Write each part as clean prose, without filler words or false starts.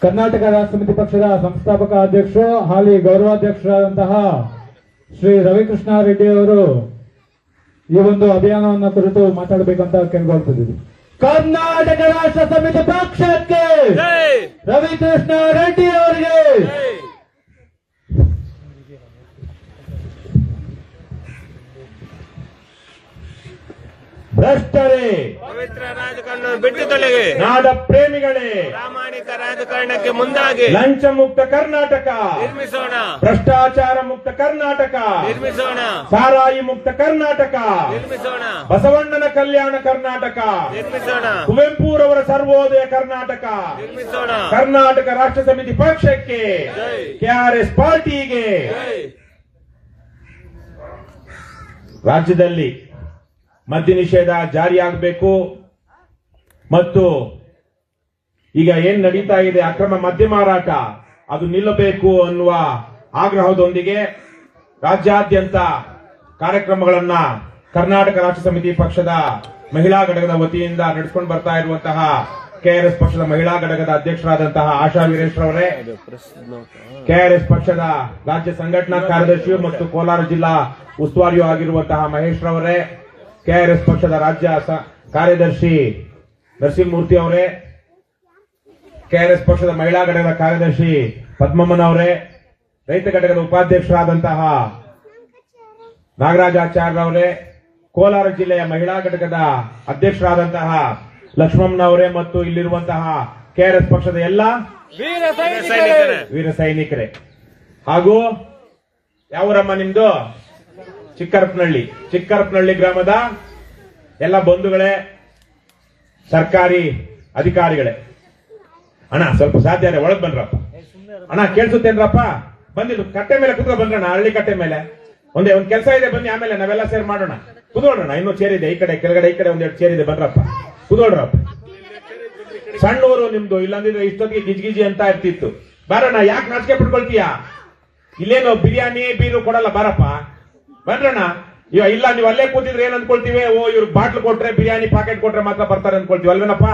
ಕರ್ನಾಟಕ ರಾಷ್ಟ್ರ ಸಮಿತಿ ಪಕ್ಷದ ಸಂಸ್ಥಾಪಕ ಅಧ್ಯಕ್ಷರು ಹಾಲಿ ಗೌರವಾಧ್ಯಕ್ಷರಾದಂತಹ ಶ್ರೀ ರವಿಕೃಷ್ಣ ರೆಡ್ಡಿ ಅವರು ಈ ಒಂದು ಅಭಿಯಾನವನ್ನು ಕುರಿತು ಮಾತಾಡಬೇಕಂತ ಕೇಳ್ಕೊಳ್ತಿದ್ದೀವಿ. ಕರ್ನಾಟಕ ರಾಷ್ಟ್ರ ಸಮಿತಿ ಪಕ್ಷಕ್ಕೆ ರವಿಕೃಷ್ಣ ರೆಡ್ಡಿ ಅವರಿಗೆ ಭ್ರಷ್ಟರೇ, ಪವಿತ್ರ ರಾಜಕಾರಣ ಬಿಟ್ಟು ತೊಲಗಿ, ನಾಡ ಪ್ರೇಮಿಗಳೇ, ಪ್ರಾಮಾಣಿಕ ರಾಜಕಾರಣಕ್ಕೆ ಮುಂದಾಗಿ ಲಂಚ ಮುಕ್ತ ಕರ್ನಾಟಕ ನಿರ್ಮಿಸೋಣ, ಭ್ರಷ್ಟಾಚಾರ ಮುಕ್ತ ಕರ್ನಾಟಕ ನಿರ್ಮಿಸೋಣ, ಸಾರಾಯಿ ಮುಕ್ತ ಕರ್ನಾಟಕ ನಿರ್ಮಿಸೋಣ, ಬಸವಣ್ಣನ ಕಲ್ಯಾಣ ಕರ್ನಾಟಕ ನಿರ್ಮಿಸೋಣ, ಕುವೆಂಪುರವರ ಸರ್ವೋದಯ ಕರ್ನಾಟಕ ನಿರ್ಮಿಸೋಣ. ಕರ್ನಾಟಕ ರಾಷ್ಟ್ರ ಸಮಿತಿ ಪಕ್ಷಕ್ಕೆ, ಜೈ. ಕೆಆರ್ಎಸ್ ಪಾರ್ಟಿಗೆ. ಜೈ. ರಾಜ್ಯದಲ್ಲಿ ಮದ್ಯ ನಿಷೇಧ ಜಾರಿಯಾಗಬೇಕು ಮತ್ತು ಈಗ ಏನ್ ನಡೀತಾ ಇದೆ ಅಕ್ರಮ ಮದ್ಯ ಮಾರಾಟ ಅದು ನಿಲ್ಲಬೇಕು ಅನ್ನುವ ಆಗ್ರಹದೊಂದಿಗೆ ರಾಜ್ಯಾದ್ಯಂತ ಕಾರ್ಯಕ್ರಮಗಳನ್ನ ಕರ್ನಾಟಕ ರಾಷ್ಟ್ರ ಸಮಿತಿ ಪಕ್ಷದ ಮಹಿಳಾ ಘಟಕದ ವತಿಯಿಂದ ನಡೆಸಿಕೊಂಡು ಬರ್ತಾ ಇರುವಂತಹ ಕೆಆರ್ಎಸ್ ಪಕ್ಷದ ಮಹಿಳಾ ಘಟಕದ ಅಧ್ಯಕ್ಷರಾದಂತಹ ಆಶಾ ವೀರೇಶ್ ಅವರೇ, ಕೆಆರ್ಎಸ್ ಪಕ್ಷದ ರಾಜ್ಯ ಸಂಘಟನಾ ಕಾರ್ಯದರ್ಶಿ ಮತ್ತು ಕೋಲಾರ ಜಿಲ್ಲಾ ಉಸ್ತುವಾರಿಯೂ ಆಗಿರುವಂತಹ ಮಹೇಶ್ ರವರೇ, ಕೆಆರ್ಎಸ್ ಪಕ್ಷದ ರಾಜ್ಯ ಕಾರ್ಯದರ್ಶಿ ನರಸಿಂಹಮೂರ್ತಿ ಅವರೇ, ಕೆಆರ್ಎಸ್ ಪಕ್ಷದ ಮಹಿಳಾ ಘಟಕದ ಕಾರ್ಯದರ್ಶಿ ಪದ್ಮಮ್ಮನವರೇ, ರೈತ ಘಟಕದ ಉಪಾಧ್ಯಕ್ಷರಾದಂತಹ ನಾಗರಾಜಾಚಾರ್ಯ ಅವರೇ, ಕೋಲಾರ ಜಿಲ್ಲೆಯ ಮಹಿಳಾ ಘಟಕದ ಅಧ್ಯಕ್ಷರಾದಂತಹ ಲಕ್ಷ್ಮಮ್ಮನವರೇ ಮತ್ತು ಇಲ್ಲಿರುವಂತಹ ಕೆಆರ್ಎಸ್ ಪಕ್ಷದ ಎಲ್ಲ ವೀರ ಸೈನಿಕರೇ ಹಾಗೂ ಯಾವೂರಮ್ಮ ನಿಮ್ದು? ಚಿಕ್ಕರಪನಹಳ್ಳಿ ಗ್ರಾಮದ ಎಲ್ಲ ಬಂಧುಗಳೇ, ಸರ್ಕಾರಿ ಅಧಿಕಾರಿಗಳೇ, ಅಣ್ಣ ಸ್ವಲ್ಪ ಸಾಧ್ಯ ಒಳಗ್ ಬನ್ರಪ್ಪ. ಅಣ್ಣ ಕೇಳಿಸುತ್ತೇನ್ರಪ್ಪ? ಬಂದಿದ್ದು ಕಟ್ಟೆ ಮೇಲೆ ಕುತ್ಕೊ ಬಂದ್ರಣ್ಣ, ಹಳ್ಳಿ ಕಟ್ಟೆ ಮೇಲೆ ಒಂದ್ ಕೆಲಸ ಇದೆ, ಬನ್ನಿ, ಆಮೇಲೆ ನಾವೆಲ್ಲ ಸೇರ್ ಮಾಡೋಣ. ಕುತ್ಕೊಳ್ರಣ್ಣ, ಇನ್ನೂ ಚೇರ್ ಇದೆ, ಈ ಕಡೆ ಕೆಳಗಡೆ, ಈ ಕಡೆ ಒಂದೆರಡು ಚೇರ್ ಇದೆ, ಬನ್ರಪ್ಪ ಕುತ್ಕೊಳ್ರಪ್ಪ. ಸಣ್ಣೂರು ನಿಮ್ದು, ಇಲ್ಲಂದಿದ್ರೆ ಇಷ್ಟೊತ್ತಿಗೆ ಗಿಜ್ಗಿಜಿ ಅಂತ ಇರ್ತಿತ್ತು. ಬಾರಣ್ಣ, ಯಾಕೆ ನಾಚಿಕೆ ಪಡ್ಕೊಳ್ತೀಯ? ಇಲ್ಲೇನು ಬಿರಿಯಾನಿ ಬೀರು ಕೊಡಲ್ಲ, ಬಾರಪ್ಪ ಬನ್ರಣ್ಣ. ಇಲ್ಲ ನೀವು ಅಲ್ಲೇ ಕೂತಿದ್ರೆ ಏನ್ ಅಂದ್ಕೊಳ್ತೀವಿ, ಓ ಇವ್ರು ಬಾಟ್ಲು ಕೊಟ್ರೆ ಬಿರಿಯಾನಿ ಪಾಕೆಟ್ ಕೊಟ್ರೆ ಮಾತ್ರ ಬರ್ತಾರೆ ಅಂದ್ಕೊಳ್ತೀವಿ, ಅಲ್ವೇನಪ್ಪ?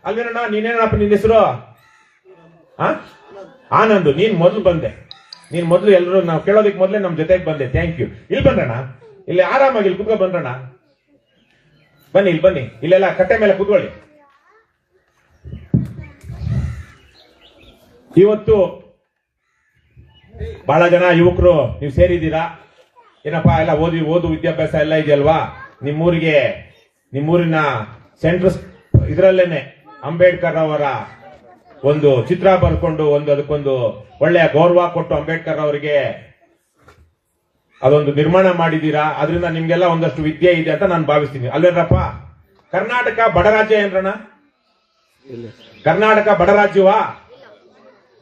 ಅಲ್ವೇನಣ್ಣ? ನೀನೇನಪ್ಪ ನಿನ್ನ ಹೆಸರು? ಆನಂದ್. ನೀನ್ ಮೊದ್ಲು ಬಂದೆ, ನೀನ್ ಮೊದ್ಲು ಎಲ್ಲರೂ ನಾವು ಕೇಳೋದಕ್ಕೆ ಮೊದ್ಲೇ ನಮ್ ಜೊತೆಗೆ ಬಂದೆ, ಥ್ಯಾಂಕ್ ಯು. ಇಲ್ಲಿ ಬಂದ್ರಣ್ಣ, ಇಲ್ಲಿ ಆರಾಮಾಗಿ ಇಲ್ಲಿ ಕುತ್ಕೊ ಬಂದ್ರಣ್ಣ, ಬನ್ನಿ ಇಲ್ಲಿ ಬನ್ನಿ, ಇಲ್ಲೆಲ್ಲ ಕಟ್ಟೆ ಮೇಲೆ ಕೂತ್ಕೊಳ್ಳಿ. ಇವತ್ತು ಬಹಳ ಜನ ಯುವಕರು ನೀವು ಸೇರಿದ್ದೀರಾ. ಏನಪ್ಪಾ ಎಲ್ಲ ಓದು ವಿದ್ಯಾಭ್ಯಾಸ ಎಲ್ಲ ಇದೆಯಲ್ವಾ? ನಿಮ್ಮೂರಿನ ಸೆಂಟ್ರಲ್ ಇದರಲ್ಲೇನೆ ಅಂಬೇಡ್ಕರ್ ಅವರ ಒಂದು ಚಿತ್ರ ಬರ್ಕೊಂಡು ಅದಕ್ಕೊಂದು ಒಳ್ಳೆಯ ಗೌರವ ಕೊಟ್ಟು ಅಂಬೇಡ್ಕರ್ ಅವರಿಗೆ ಅದೊಂದು ನಿರ್ಮಾಣ ಮಾಡಿದ್ದೀರಾ. ಅದರಿಂದ ನಿಮ್ಗೆಲ್ಲ ಒಂದಷ್ಟು ವಿದ್ಯೆ ಇದೆ ಅಂತ ನಾನು ಭಾವಿಸ್ತೀನಿ, ಅಲ್ವೇನಪ್ಪ? ಕರ್ನಾಟಕ ಬಡ ರಾಜ್ಯ ಏನ್ರಣ್ಣ? ಕರ್ನಾಟಕ ಬಡ ರಾಜ್ಯವಾ?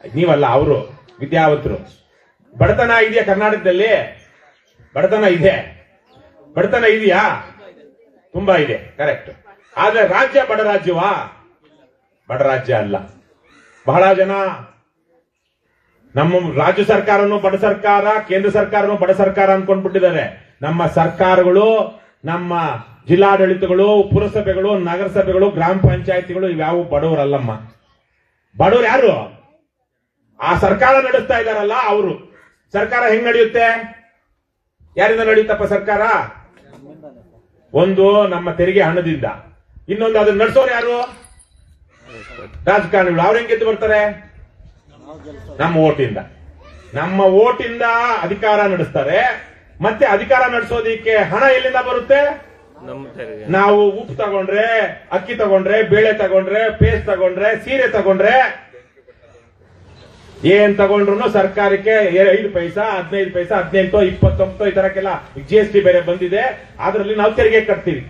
ನೀವಲ್ಲ, ಅವರು ವಿದ್ಯಾವಂತರು. ಬಡತನ ಇದೆಯಾ ಕರ್ನಾಟಕದಲ್ಲಿ? ಬಡತನ ಇದೆಯಾ? ತುಂಬಾ ಇದೆ, ಕರೆಕ್ಟ್. ಆದ್ರೆ ರಾಜ್ಯ ಬಡ ರಾಜ್ಯವಾ? ಬಡ ರಾಜ್ಯ ಅಲ್ಲ. ಬಹಳ ಜನ ನಮ್ಮ ರಾಜ್ಯ ಸರ್ಕಾರನು ಬಡ ಸರ್ಕಾರ, ಕೇಂದ್ರ ಸರ್ಕಾರನು ಬಡ ಸರ್ಕಾರ ಅನ್ಕೊಂಡ್ಬಿಟ್ಟಿದ್ದಾರೆ. ನಮ್ಮ ಸರ್ಕಾರಗಳು, ನಮ್ಮ ಜಿಲ್ಲಾಡಳಿತಗಳು, ಪುರಸಭೆಗಳು, ನಗರಸಭೆಗಳು, ಗ್ರಾಮ ಪಂಚಾಯತಿಗಳು ಇವ್ಯಾವು ಬಡವರಲ್ಲಮ್ಮ. ಬಡವರು ಯಾರು? ಆ ಸರ್ಕಾರ ನಡೆಸ್ತಾ ಇದಾರಲ್ಲ ಅವರು. ಸರ್ಕಾರ ಹೆಂಗ್ ನಡೆಯುತ್ತೆ? ಯಾರಿಂದ ನಡೆಯುತ್ತಪ್ಪ ಸರ್ಕಾರ? ಒಂದು ನಮ್ಮ ತೆರಿಗೆ ಹಣದಿಂದ, ಇನ್ನೊಂದು ಅದನ್ನ ನಡೆಸೋರು ಯಾರು? ರಾಜಕಾರಣಿಗಳು. ಅವ್ರು ಹೆಂಗ್ ಗೆದ್ದು ಬರ್ತಾರೆ? ನಮ್ಮ ಓಟಿಂದ ಅಧಿಕಾರ ನಡೆಸ್ತಾರೆ. ಮತ್ತೆ ಅಧಿಕಾರ ನಡೆಸೋದಿಕ್ಕೆ ಹಣ ಎಲ್ಲಿಂದ ಬರುತ್ತೆ? ನಾವು ಉಪ್ಪು ತಗೊಂಡ್ರೆ, ಅಕ್ಕಿ ತಗೊಂಡ್ರೆ, ಬೇಳೆ ತಗೊಂಡ್ರೆ, ಪೇಸ್ಟ್ ತಗೊಂಡ್ರೆ, ಸೀರೆ ತಗೊಂಡ್ರೆ, ಏನ್ ತಗೊಂಡ್ರು ಸರ್ಕಾರಕ್ಕೆ 5 ಪೈಸಾ, 15 ಪೈಸಾ, 18, 29 ಈ ತರಕ್ಕೆಲ್ಲ GST ಬೇರೆ ಬಂದಿದೆ, ಅದರಲ್ಲಿ ನಾವು ತೆರಿಗೆ ಕಟ್ತೀವಿ.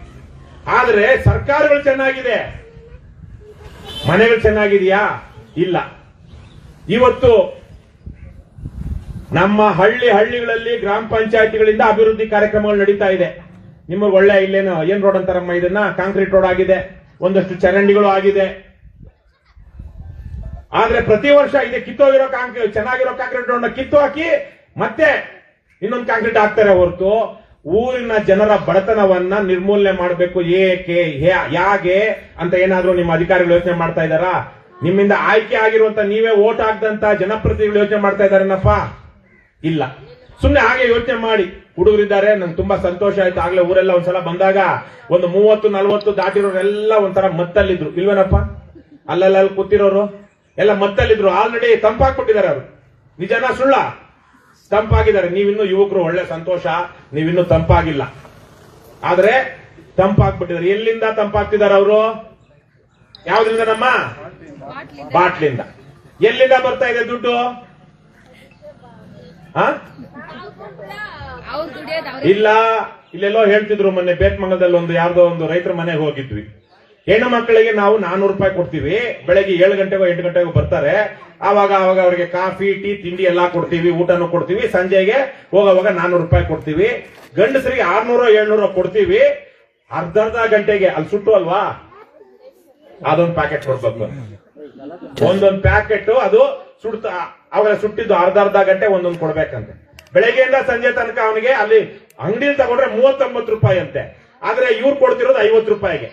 ಆದ್ರೆ ಸರ್ಕಾರಗಳು ಚೆನ್ನಾಗಿದೆ, ಮನೆಗಳು ಚೆನ್ನಾಗಿದೆಯಾ? ಇಲ್ಲ. ಇವತ್ತು ನಮ್ಮ ಹಳ್ಳಿಗಳಲ್ಲಿ ಗ್ರಾಮ ಪಂಚಾಯತಿಗಳಿಂದ ಅಭಿವೃದ್ಧಿ ಕಾರ್ಯಕ್ರಮಗಳು ನಡೀತಾ ಇದೆ. ನಿಮಗೆ ಒಳ್ಳೆ ಇಲ್ಲೇನು ಏನ್ ರೋಡ್ ಅಂತಾರಮ್ಮ ಇದನ್ನ? ಕಾಂಕ್ರೀಟ್ ರೋಡ್ ಆಗಿದೆ, ಒಂದಷ್ಟು ಚರಂಡಿಗಳು ಆಗಿದೆ. ಆದ್ರೆ ಪ್ರತಿ ವರ್ಷ ಇದೆ ಕಿತ್ತೋಗಿರೋ ಚೆನ್ನಾಗಿರೋ ಕಾಂಕ್ರೀಟ್ ರೋಡ್ ಕಿತ್ತು ಹಾಕಿ ಮತ್ತೆ ಇನ್ನೊಂದು ಕಾಂಕ್ರೀಟ್ ಹಾಕ್ತಾರೆ ಹೊರತು ಊರಿನ ಜನರ ಬಡತನವನ್ನ ನಿರ್ಮೂಲನೆ ಮಾಡಬೇಕು. ಯಾಕೆ ಅಂತ ಏನಾದ್ರೂ ನಿಮ್ಮ ಅಧಿಕಾರಿಗಳು ಯೋಚನೆ ಮಾಡ್ತಾ ಇದ್ದಾರಾ? ನಿಮ್ಮಿಂದ ಆಯ್ಕೆ ಆಗಿರುವಂತ ನೀವೇ ಓಟ್ ಹಾಕ್ದಂತ ಜನಪ್ರತಿನಿಧಿಗಳು ಯೋಚನೆ ಮಾಡ್ತಾ ಇದಾರೇನಪ್ಪ? ಇಲ್ಲ. ಸುಮ್ನೆ ಹಾಗೆ ಯೋಚನೆ ಮಾಡಿ. ಹುಡುಗರಿದ್ದಾರೆ, ನಂಗೆ ತುಂಬಾ ಸಂತೋಷ ಆಯ್ತು. ಆಗ್ಲೇ ಊರೆಲ್ಲ ಒಂದ್ಸಲ ಬಂದಾಗ ಒಂದು 30-40 ದಾಟಿರೋರೆಲ್ಲ ಒಂಥರ ಮತ್ತಲ್ಲಿದ್ರು, ಇಲ್ವೇನಪ್ಪ? ಅಲ್ಲೆಲ್ಲ ಕೂತಿರೋರು ಎಲ್ಲ ಮತ್ತಲ್ಲಿದ್ರು. ಆಲ್ರೆಡಿ ತಂಪಾಗ್ಬಿಟ್ಟಿದ್ದಾರೆ ಅವರು. ನಿಜನಾ ಸುಳ್ಳ? ತಂಪಾಗಿದ್ದಾರೆ. ನೀವಿನ್ನೂ ಯುವಕರು, ಒಳ್ಳೆ ಸಂತೋಷ, ನೀವಿನ್ನೂ ತಂಪಾಗಿಲ್ಲ. ಆದ್ರೆ ತಂಪಾಗ್ಬಿಟ್ಟಿದ್ದಾರೆ. ಎಲ್ಲಿಂದ ತಂಪಾಗ್ತಿದ್ದಾರೆ ಅವರು? ಯಾವ್ದ್ರಿಂದ? ನಮ್ಮ ಬಾಟ್ಲಿಂದ. ಎಲ್ಲಿಂದ ಬರ್ತಾ ಇದೆ ದುಡ್ಡು? ಇಲ್ಲ, ಇಲ್ಲೆಲ್ಲೋ ಹೇಳ್ತಿದ್ರು ಮೊನ್ನೆ ಬೇತ್ಮಂಗಲದಲ್ಲಿ ಒಂದು ಯಾರ್ದೋ ಒಂದು ರೈತರ ಮನೆಗೆ ಹೋಗಿದ್ವಿ. ಹೆಣ್ಣು ಮಕ್ಕಳಿಗೆ ನಾವು 400 ರೂಪಾಯಿ ಕೊಡ್ತೀವಿ. ಬೆಳಗ್ಗೆ 7 ಗಂಟೆಗೋ 8 ಗಂಟೆಗೋ ಬರ್ತಾರೆ. ಆವಾಗ ಅವರಿಗೆ ಕಾಫಿ ಟೀ ತಿಂಡಿ ಎಲ್ಲಾ ಕೊಡ್ತೀವಿ, ಊಟನೂ ಕೊಡ್ತೀವಿ. ಸಂಜೆಗೆ ಹೋಗೋವಾಗ 400 ರೂಪಾಯಿ ಕೊಡ್ತೀವಿ. ಗಂಡಸರಿಗೆ 600-700 ಕೊಡ್ತೀವಿ. ಅರ್ಧ ಗಂಟೆಗೆ ಅಲ್ಲಿ ಸುಟ್ಟು ಅಲ್ವಾ, ಅದೊಂದು ಪ್ಯಾಕೆಟ್ ಕೊಡ್ಬೇಕು. ಒಂದೊಂದು ಪ್ಯಾಕೆಟ್ ಅದು ಸುಡ್ತಾ ಅವಾಗ ಸುಟ್ಟಿದ್ದು ಅರ್ಧ ಗಂಟೆ ಒಂದೊಂದು ಕೊಡ್ಬೇಕಂತೆ. ಬೆಳಗ್ಗೆಯಿಂದ ಸಂಜೆ ತನಕ ಅವನಿಗೆ ಅಲ್ಲಿ ಅಂಗಡಿಯಲ್ಲಿ ತಗೊಂಡ್ರೆ 39 ರೂಪಾಯಿ ಅಂತೆ. ಆದ್ರೆ ಇವ್ರು ಕೊಡ್ತಿರೋದು 50 ರೂಪಾಯಿಗೆ.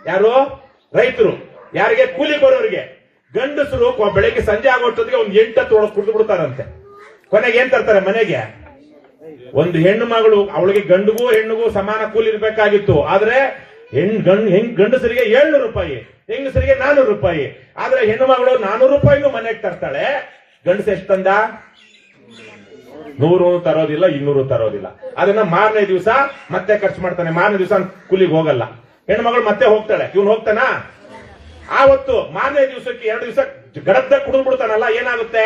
ಯಾರು? ರೈತರು. ಯಾರಿಗೆ? ಕೂಲಿ ಬರೋರಿಗೆ. ಗಂಡಸರು ಬೆಳಗ್ಗೆ ಸಂಜೆ ಆಗೋಷ್ಟೊತ್ತಿಗೆ ಒಂದು 8 ಕುಡಿದು ಬಿಡ್ತಾರಂತೆ. ಕೊನೆಗೆ ಏನ್ ತರ್ತಾರೆ ಮನೆಗೆ? ಒಂದು ಹೆಣ್ಣು ಮಗಳು, ಅವಳಿಗೆ ಗಂಡಿಗೂ ಹೆಣ್ಣಿಗೂ ಸಮಾನ ಕೂಲಿ ಇರ್ಬೇಕಾಗಿತ್ತು. ಆದ್ರೆ ಗಂಡಸರಿಗೆ 700 ರೂಪಾಯಿ, ಹೆಂಗಸರಿಗೆ 400 ರೂಪಾಯಿ. ಆದ್ರೆ ಹೆಣ್ಣು ಮಗಳು 400 ರೂಪಾಯಿನೂ ಮನೆಗೆ ತರ್ತಾಳೆ. ಗಂಡಸ ಎಷ್ಟು ತಂದ? 100 ತರೋದಿಲ್ಲ, 200 ತರೋದಿಲ್ಲ. ಅದನ್ನ ಮಾರನೇ ದಿವಸ ಮತ್ತೆ ಖರ್ಚು ಮಾಡ್ತಾನೆ. ಮಾರನೇ ದಿವಸ ಕೂಲಿಗೆ ಹೋಗಲ್ಲ. ಹೆಣ್ಣು ಮಗಳು ಮತ್ತೆ ಹೋಗ್ತಾಳೆ. ಇವನು ಹೋಗ್ತಾನ? ಆವತ್ತು ಮಾರನೇ ದಿವಸಕ್ಕೆ 2 ದಿವಸ ಗಡದ್ದ ಕುಡಿದು ಬಿಡ್ತಾನಲ್ಲ, ಏನಾಗುತ್ತೆ?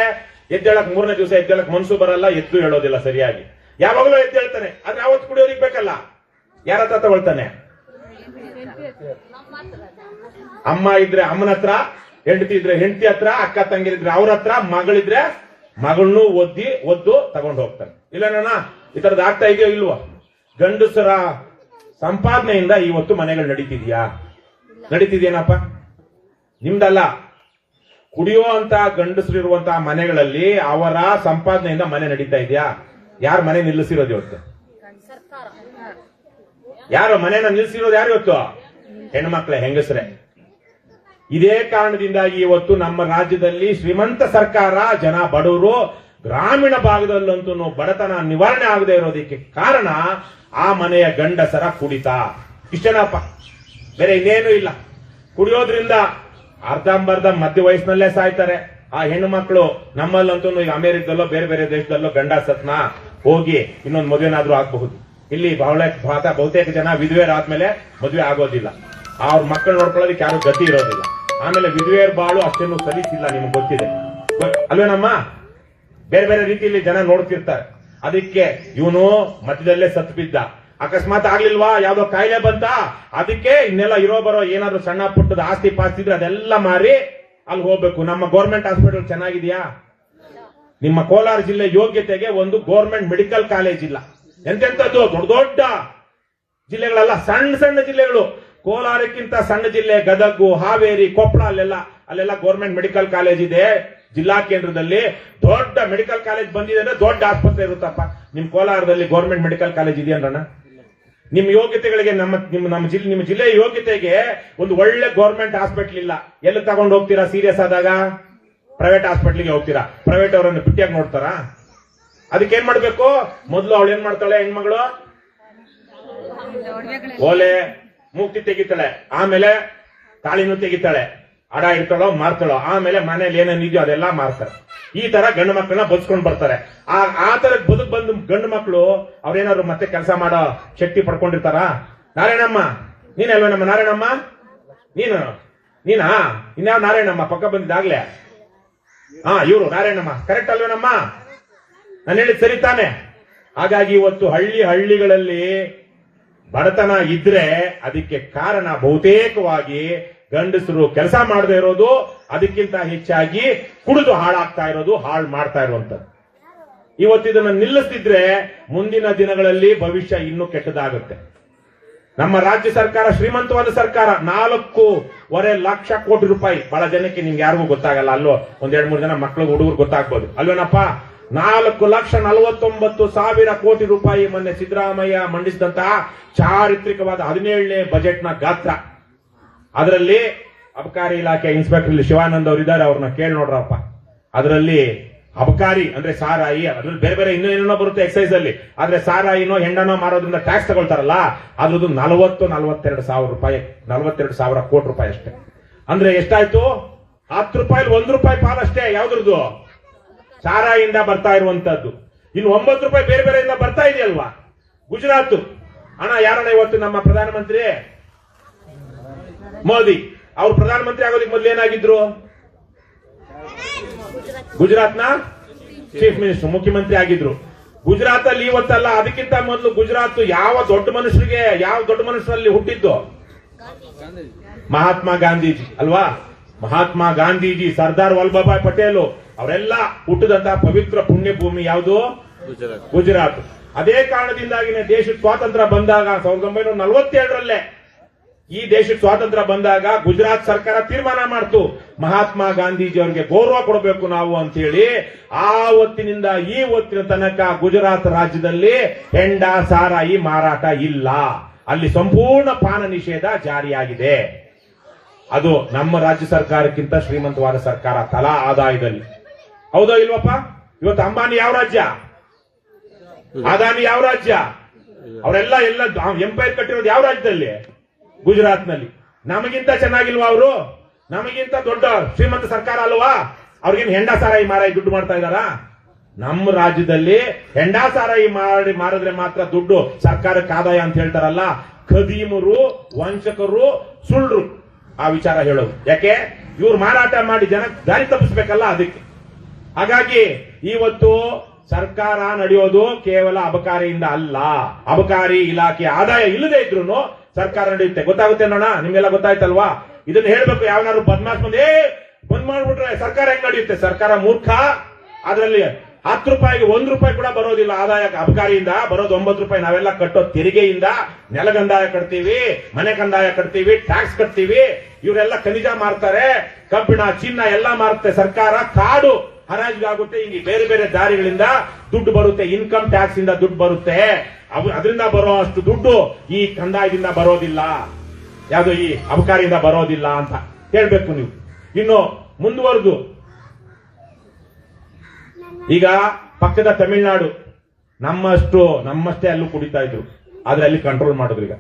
ಎದ್ದೇಳಕ್ 3ನೇ ದಿವಸ ಎದ್ದೇಳಕ್ ಮನ್ಸು ಬರಲ್ಲ, ಎದ್ದು ಹೇಳೋದಿಲ್ಲ ಸರಿಯಾಗಿ. ಯಾವಾಗಲೂ ಎದ್ದೇಳ್ತಾನೆ. ಆದ್ರೆ ಆವತ್ತು ಕುಡಿಯೋರಿಗೆ ಬೇಕಲ್ಲ, ಯಾರ ಹತ್ರ ತಗೊಳ್ತಾನೆ? ಅಮ್ಮ ಇದ್ರೆ ಅಮ್ಮನ ಹತ್ರ, ಹೆಂಡತಿ ಇದ್ರೆ ಹೆಂಡತಿ ಹತ್ರ, ಅಕ್ಕ ತಂಗಿರಿದ್ರೆ ಅವ್ರ ಹತ್ರ, ಮಗಳಿದ್ರೆ ಮಗಳನ್ನೂ ಒದ್ದು ತಗೊಂಡು ಹೋಗ್ತಾನೆ. ಇಲ್ಲ ನಾನ ಈ ತರದ್ ಆಗ್ತಾ ಇದೆಯೋ ಇಲ್ವೋ? ಗಂಡಸರ ಸಂಪಾದನೆಯಿಂದ ಇವತ್ತು ಮನೆಗಳು ನಡೀತಿದ್ಯೇನಪ್ಪ? ನಿಮ್ದಲ್ಲ. ಕುಡಿಯೋ ಅಂತ ಗಂಡಸರಿರುವಂತಹ ಮನೆಗಳಲ್ಲಿ ಅವರ ಸಂಪಾದನೆಯಿಂದ ಮನೆ ನಡೀತಾ ಇದೆಯಾ? ಯಾರು ಮನೆ ನಿಲ್ಲಿಸಿರೋದು ಇವತ್ತು? ಯಾರು ಮನೆಯನ್ನ ನಿಲ್ಲಿಸಿರೋದು? ಯಾರು ಇವತ್ತು? ಹೆಣ್ಮಕ್ಳೆ, ಹೆಂಗಸರೇ. ಇದೇ ಕಾರಣದಿಂದಾಗಿ ಇವತ್ತು ನಮ್ಮ ರಾಜ್ಯದಲ್ಲಿ ಶ್ರೀಮಂತ ಸರ್ಕಾರ, ಜನ ಬಡವರು, ಗ್ರಾಮೀಣ ಭಾಗದಲ್ಲಂತೂ ಬಡತನ ನಿವಾರಣೆ ಆಗದೆ ಇರೋದಕ್ಕೆ ಕಾರಣ ಆ ಮನೆಯ ಗಂಡಸರ ಕುಡಿತ. ಇಷ್ಟೇನಪ್ಪ, ಬೇರೆ ಇನ್ನೇನು ಇಲ್ಲ. ಕುಡಿಯೋದ್ರಿಂದ ಅರ್ಧಂಬರ್ಧ ಮಧ್ಯ ವಯಸ್ಸಿನಲ್ಲೇ ಸಾಯ್ತಾರೆ ಆ ಹೆಣ್ಣು ಮಕ್ಕಳು. ನಮ್ಮಲ್ಲಂತೂ ಈಗ ಅಮೆರಿಕದಲ್ಲೋ ಬೇರೆ ಬೇರೆ ದೇಶದಲ್ಲೋ ಗಂಡ ಸತ್ನ ಹೋಗಿ ಇನ್ನೊಂದು ಮದುವೆನಾದ್ರೂ ಆಗಬಹುದು. ಇಲ್ಲಿ ಬಹುತೇಕ ಜನ ವಿಧವೆಯರಾದ್ಮೇಲೆ ಮದುವೆ ಆಗೋದಿಲ್ಲ. ಅವ್ರ ಮಕ್ಕಳು ನೋಡ್ಕೊಳ್ಳೋದಕ್ಕೆ ಯಾರು ಗತಿ ಇರೋದಿಲ್ಲ. ಆಮೇಲೆ ವಿಧವೆಯರ ಬಾಳು ಅಷ್ಟೇನು ಸಲೀಸಿಲ್ಲ, ನಿಮ್ಗೆ ಗೊತ್ತಿದೆ ಅಲ್ವೇನಮ್ಮ? ಬೇರೆ ಬೇರೆ ರೀತಿಯಲ್ಲಿ ಜನ ನೋಡ್ತಿರ್ತಾರೆ. ಅದಕ್ಕೆ ಇವನು ಮಧ್ಯದಲ್ಲೇ ಸತ್ತು ಬಿದ್ದ. ಅಕಸ್ಮಾತ್ ಆಗ್ಲಿಲ್ವಾ, ಯಾವ್ದೋ ಕಾಯಿಲೆ ಬಂತ, ಅದಕ್ಕೆ ಇನ್ನೆಲ್ಲ ಇರೋ ಬರೋ ಏನಾದ್ರು ಸಣ್ಣ ಪುಟ್ಟದ ಆಸ್ತಿ ಪಾಸ್ತಿ ಇದ್ರೆ ಅದೆಲ್ಲ ಮಾರಿ ಅಲ್ಲಿ ಹೋಗ್ಬೇಕು. ನಮ್ಮ ಗೌರ್ಮೆಂಟ್ ಹಾಸ್ಪಿಟಲ್ ಚೆನ್ನಾಗಿದೆಯಾ? ನಿಮ್ಮ ಕೋಲಾರ ಜಿಲ್ಲೆ ಯೋಗ್ಯತೆಗೆ ಒಂದು ಗೌರ್ಮೆಂಟ್ ಮೆಡಿಕಲ್ ಕಾಲೇಜ್ ಇಲ್ಲ. ಎಂತೆಂಥದ್ದು ದೊಡ್ಡ ದೊಡ್ಡ ಜಿಲ್ಲೆಗಳೆಲ್ಲ ಸಣ್ಣ ಸಣ್ಣ ಜಿಲ್ಲೆಗಳು. ಕೋಲಾರಕ್ಕಿಂತ ಸಣ್ಣ ಜಿಲ್ಲೆ ಗದಗು, ಹಾವೇರಿ, ಕೊಪ್ಪಳ, ಅಲ್ಲೆಲ್ಲ ಗೌರ್ಮೆಂಟ್ ಮೆಡಿಕಲ್ ಕಾಲೇಜ್ ಇದೆ. ಜಿಲ್ಲಾ ಕೇಂದ್ರದಲ್ಲಿ ದೊಡ್ಡ ಮೆಡಿಕಲ್ ಕಾಲೇಜ್ ಬಂದಿದೆ ಅಂದ್ರೆ ದೊಡ್ಡ ಆಸ್ಪತ್ರೆ ಇರುತ್ತಪ್ಪ. ನಿಮ್ ಕೋಲಾರದಲ್ಲಿ ಗೌರ್ಮೆಂಟ್ ಮೆಡಿಕಲ್ ಕಾಲೇಜ್ ಇದೆಯನ್ರಣ್ಣ? ನಿಮ್ ಯೋಗ್ಯತೆಗಳಿಗೆ ನಿಮ್ಮ ಜಿಲ್ಲೆಯ ಯೋಗ್ಯತೆಗೆ ಒಂದು ಒಳ್ಳೆ ಗೌರ್ಮೆಂಟ್ ಹಾಸ್ಪಿಟಲ್ ಇಲ್ಲ. ಎಲ್ಲಿ ತಗೊಂಡು ಹೋಗ್ತೀರಾ? ಸೀರಿಯಸ್ ಆದಾಗ ಪ್ರೈವೇಟ್ ಹಾಸ್ಪಿಟ್ಲಿಗೆ ಹೋಗ್ತೀರಾ. ಪ್ರೈವೇಟ್ ಅವರನ್ನು ಬಿಟ್ಟಿಯಾಗಿ ನೋಡ್ತಾರಾ? ಅದಕ್ಕೆ ಏನ್ ಮಾಡ್ಬೇಕು? ಮೊದಲು ಅವಳು ಏನ್ ಮಾಡ್ತಾಳೆ? ಹೆಣ್ಮಗಳು ಓಲೆ ಮೂಕ್ತಿ ತೆಗಿತಾಳೆ, ಆಮೇಲೆ ತಾಳಿನೂ ತೆಗಿತಾಳೆ, ಅಡ ಇಡ್ತಾಳೋ ಮಾರ್ತಾಳೋ, ಆಮೇಲೆ ಮನೇಲಿ ಏನೇನಿದೆಯೋ ಅದೆಲ್ಲ ಮಾರ್ತಾರೆ. ಈ ತರ ಗಂಡು ಮಕ್ಕಳನ್ನ ಬದುಕೊಂಡು ಬರ್ತಾರೆ. ಆ ತರ ಬದುಕು ಬಂದು ಗಂಡು ಮಕ್ಕಳು ಅವ್ರೇನಾದ್ರು ಮತ್ತೆ ಕೆಲಸ ಮಾಡೋ ಶಕ್ತಿ ಪಡ್ಕೊಂಡಿರ್ತಾರ? ನಾರಾಯಣಮ್ಮ ನೀನಲ್ವೇನಮ್ಮ? ನಾರಾಯಣಮ್ಮ ನೀನಾ? ಇನ್ಯಾವ ನಾರಾಯಣಮ್ಮ ಪಕ್ಕ ಬಂದಿದ್ದಾಗ್ಲೇ? ಇವರು ನಾರಾಯಣಮ್ಮ ಕರೆಕ್ಟ್ ಅಲ್ವೇನಮ್ಮ? ನಾನು ಹೇಳಿದ್ ಸರಿ ತಾನೆ? ಹಾಗಾಗಿ ಇವತ್ತು ಹಳ್ಳಿಗಳಲ್ಲಿ ಬಡತನ ಇದ್ರೆ ಅದಕ್ಕೆ ಕಾರಣ ಬಹುತೇಕವಾಗಿ ಗಂಡಸರು ಕೆಲಸ ಮಾಡದೇ ಇರೋದು, ಅದಕ್ಕಿಂತ ಹೆಚ್ಚಾಗಿ ಕುಡಿದು ಹಾಳಾಗ್ತಾ ಇರೋದು, ಹಾಳು ಮಾಡ್ತಾ ಇರುವಂತದ್ದು. ಇವತ್ತು ಇದನ್ನ ನಿಲ್ಲಿಸ್ತಿದ್ರೆ ಮುಂದಿನ ದಿನಗಳಲ್ಲಿ ಭವಿಷ್ಯ ಇನ್ನೂ ಕೆಟ್ಟದಾಗುತ್ತೆ. ನಮ್ಮ ರಾಜ್ಯ ಸರ್ಕಾರ ಶ್ರೀಮಂತವಾದ ಸರ್ಕಾರ. 4.25 ಲಕ್ಷ ಕೋಟಿ ರೂಪಾಯಿ. ಬಹಳ ಜನಕ್ಕೆ ನಿಮ್ಗೆ ಯಾರಿಗೂ ಗೊತ್ತಾಗಲ್ಲ. ಅಲ್ಲೋ ಒಂದ್ 2-3 ಜನ ಮಕ್ಕಳು ಹುಡುಗರು ಗೊತ್ತಾಗ್ಬೋದು ಅಲ್ವೇನಪ್ಪ? 4,49,000 ಕೋಟಿ ರೂಪಾಯಿ ಮೊನ್ನೆ ಸಿದ್ದರಾಮಯ್ಯ ಮಂಡಿಸಿದಂತಹ ಚಾರಿತ್ರಿಕವಾದ 17ನೇ ಬಜೆಟ್ನ ಗಾತ್ರ. ಅದರಲ್ಲಿ ಅಬಕಾರಿ ಇಲಾಖೆ ಇನ್ಸ್ಪೆಕ್ಟರ್ ಇಲ್ಲಿ ಶಿವಾನಂದ್ ಅವರು ಇದ್ದಾರೆ, ಅವ್ರನ್ನ ಕೇಳಿ ನೋಡ್ರಪ್ಪ. ಅದರಲ್ಲಿ ಅಬಕಾರಿ ಅಂದ್ರೆ ಸಾರಾಯಿ, ಅದ್ರಲ್ಲಿ ಬೇರೆ ಬೇರೆ ಇನ್ನೂ ಬರುತ್ತೆ ಎಕ್ಸೈಸ್ ಅಲ್ಲಿ. ಆದ್ರೆ ಸಾರಾಯಿನೋ ಹೆಂಡನೋ ಮಾರೋದ್ರಿಂದ ಟ್ಯಾಕ್ಸ್ ತಗೊಳ್ತಾರಲ್ಲ, ಅದ್ರದ್ದು 42 ಸಾವಿರ ಕೋಟಿ ರೂಪಾಯಿ ಅಷ್ಟೇ. ಅಂದ್ರೆ ಎಷ್ಟಾಯ್ತು? 10 ರೂಪಾಯಿ 1 ರೂಪಾಯಿ ಪಾಲಷ್ಟೇ. ಯಾವ್ದ್ರದ್ದು? ಸಾರಾಯಿಯಿಂದ ಬರ್ತಾ ಇರುವಂತದ್ದು. ಇನ್ನು 9 ರೂಪಾಯಿ ಬೇರೆ ಬೇರೆಯಿಂದ ಬರ್ತಾ ಇದೆಯಲ್ವಾ ಗುಜರಾತ್. ಹಣ ಯಾರನ್ನ ಇವತ್ತು ನಮ್ಮ ಪ್ರಧಾನಮಂತ್ರಿ ಮೋದಿ ಅವ್ರು ಪ್ರಧಾನಮಂತ್ರಿ ಆಗೋದಕ್ಕೆ ಮೊದಲು ಏನಾಗಿದ್ರು? ಗುಜರಾತ್ನ ಚೀಫ್ ಮಿನಿಸ್ಟರ್, ಮುಖ್ಯಮಂತ್ರಿ ಆಗಿದ್ರು. ಗುಜರಾತ್ ಅಲ್ಲಿ ಇವತ್ತಲ್ಲ, ಅದಕ್ಕಿಂತ ಮೊದಲು ಗುಜರಾತ್ ಯಾವ ದೊಡ್ಡ ಮನುಷ್ಯರಲ್ಲಿ ಹುಟ್ಟಿದ್ದು? ಮಹಾತ್ಮ ಗಾಂಧೀಜಿ ಅಲ್ವಾ? ಮಹಾತ್ಮ ಗಾಂಧೀಜಿ, ಸರ್ದಾರ್ ವಲ್ಲಭಭಾಯ್ ಪಟೇಲ್ ಅವರೆಲ್ಲ ಹುಟ್ಟಿದಂತಹ ಪವಿತ್ರ ಪುಣ್ಯ ಭೂಮಿ ಯಾವುದು? ಗುಜರಾತ್. ಅದೇ ಕಾರಣದಿಂದಾಗಿನೇ ದೇಶಕ್ಕೆ ಸ್ವಾತಂತ್ರ್ಯ ಬಂದಾಗ 1947ರಲ್ಲೇ ಈ ದೇಶಕ್ಕೆ ಸ್ವಾತಂತ್ರ್ಯ ಬಂದಾಗ ಗುಜರಾತ್ ಸರ್ಕಾರ ತೀರ್ಮಾನ ಮಾಡ್ತು, ಮಹಾತ್ಮ ಗಾಂಧೀಜಿ ಅವರಿಗೆ ಗೌರವ ಕೊಡಬೇಕು ನಾವು ಅಂತ ಹೇಳಿ. ಆ ಹೊತ್ತಿನಿಂದ ಈ ಹೊತ್ತಿನ ತನಕ ಗುಜರಾತ್ ರಾಜ್ಯದಲ್ಲಿ ಹೆಂಡ ಸಾರಾಯಿ ಮಾರಾಟ ಇಲ್ಲ. ಅಲ್ಲಿ ಸಂಪೂರ್ಣ ಪಾನ ನಿಷೇಧ ಜಾರಿಯಾಗಿದೆ. ಅದು ನಮ್ಮ ರಾಜ್ಯ ಸರ್ಕಾರಕ್ಕಿಂತ ಶ್ರೀಮಂತವಾದ ಸರ್ಕಾರ ತಲಾ ಆದಾಯದಲ್ಲಿ. ಹೌದೋ ಇಲ್ವಪ್ಪ? ಇವತ್ತು ಅಂಬಾನಿ ಯಾವ ರಾಜ್ಯ? ಅದಾನಿ ಯಾವ ರಾಜ್ಯ? ಅವರೆಲ್ಲ ಎಂಪೈರ್ ಕಟ್ಟಿರೋದು ಯಾವ ರಾಜ್ಯದಲ್ಲಿ? ಗುಜರಾತ್ನಲ್ಲಿ. ನಮಗಿಂತ ಚೆನ್ನಾಗಿಲ್ವಾ ಅವರು? ನಮಗಿಂತ ದೊಡ್ಡ ಶ್ರೀಮಂತ ಸರ್ಕಾರ ಅಲ್ವಾ? ಅವ್ರಿಗೇನು ಹೆಂಡ ಸಾರಾಯಿ ಮಾರಾಯಿ ದುಡ್ಡು ಮಾಡ್ತಾ ಇದಾರಾ? ನಮ್ಮ ರಾಜ್ಯದಲ್ಲಿ ಹೆಂಡ ಸಾರಾಯಿ ಮಾರಿದ್ರೆ ಮಾತ್ರ ದುಡ್ಡು ಸರ್ಕಾರಕ್ಕೆ ಆದಾಯ ಅಂತ ಹೇಳ್ತಾರಲ್ಲ, ಖದೀಮರು, ವಂಚಕರು, ಸುಳ್ಳು ಆ ವಿಚಾರ ಹೇಳೋದು. ಯಾಕೆ? ಇವ್ರು ಮಾರಾಟ ಮಾಡಿ ಜನ ದಾರಿ ತಪ್ಪಿಸ್ಬೇಕಲ್ಲ, ಅದಕ್ಕೆ. ಹಾಗಾಗಿ ಇವತ್ತು ಸರ್ಕಾರ ನಡೆಯೋದು ಕೇವಲ ಅಬಕಾರಿಯಿಂದ ಅಲ್ಲ. ಅಬಕಾರಿ ಇಲಾಖೆ ಆದಾಯ ಇಲ್ಲದೆ ಇದ್ರು ಸರ್ಕಾರ ನಡೆಯುತ್ತೆ. ಗೊತ್ತಾಗುತ್ತೆ ನೋಡ, ನಿಮ್ಗೆಲ್ಲ ಗೊತ್ತಾಯ್ತಲ್ವಾ? ಇದನ್ನ ಹೇಳ್ಬೇಕು. ಯಾವನಾರು ಬದ್ಮಾಸ್ ಬಂದ್ ಮಾಡ್ಬಿಟ್ರೆ ಸರ್ಕಾರ ಹೆಂಗ್ ನಡೆಯುತ್ತೆ? ಸರ್ಕಾರ ಮೂರ್ಖ. ಅದರಲ್ಲಿ 10 ರೂಪಾಯಿಗೆ 1 ರೂಪಾಯಿ ಕೂಡ ಬರೋದಿಲ್ಲ ಆದಾಯ ಅಬಕಾರಿಯಿಂದ. ಬರೋದು 9 ರೂಪಾಯಿ. ನಾವೆಲ್ಲ ಕಟ್ಟೋ ತೆರಿಗೆಯಿಂದ ನೆಲ ಕಂದಾಯ ಕಟ್ತೀವಿ, ಮನೆ ಕಂದಾಯ ಕಟ್ತೀವಿ, ಟ್ಯಾಕ್ಸ್ ಕಟ್ತೀವಿ. ಇವರೆಲ್ಲ ಖನಿಜ ಮಾರ್ತಾರೆ, ಕಬ್ಬಿಣ, ಚಿನ್ನ ಎಲ್ಲ ಮಾರುತ್ತೆ ಸರ್ಕಾರ. ಕಾಡು ಹರಾಜಿಗಾಗುತ್ತೆ. ಹಿಂಗೆ ಬೇರೆ ಬೇರೆ ದಾರಿಗಳಿಂದ ದುಡ್ಡು ಬರುತ್ತೆ. ಇನ್ಕಮ್ ಟ್ಯಾಕ್ಸ್ ಇಂದ ದುಡ್ಡು ಬರುತ್ತೆ. ಅದರಿಂದ ಬರೋ ಅಷ್ಟು ದುಡ್ಡು ಈ ಕಂದಾಯದಿಂದ ಬರೋದಿಲ್ಲ, ಯಾವುದು ಈ ಅಬಕಾರಿಯಿಂದ ಬರೋದಿಲ್ಲ ಅಂತ ಹೇಳ್ಬೇಕು ನೀವು. ಇನ್ನು ಮುಂದುವರೆದು ಈಗ ಪಕ್ಕದ ತಮಿಳುನಾಡು ನಮ್ಮಷ್ಟೇ ಅಲ್ಲೂ ಕುಡಿತಾ ಇದ್ರು, ಆದ್ರೆ ಅಲ್ಲಿ ಕಂಟ್ರೋಲ್ ಮಾಡಿದ್ರು. ಈಗ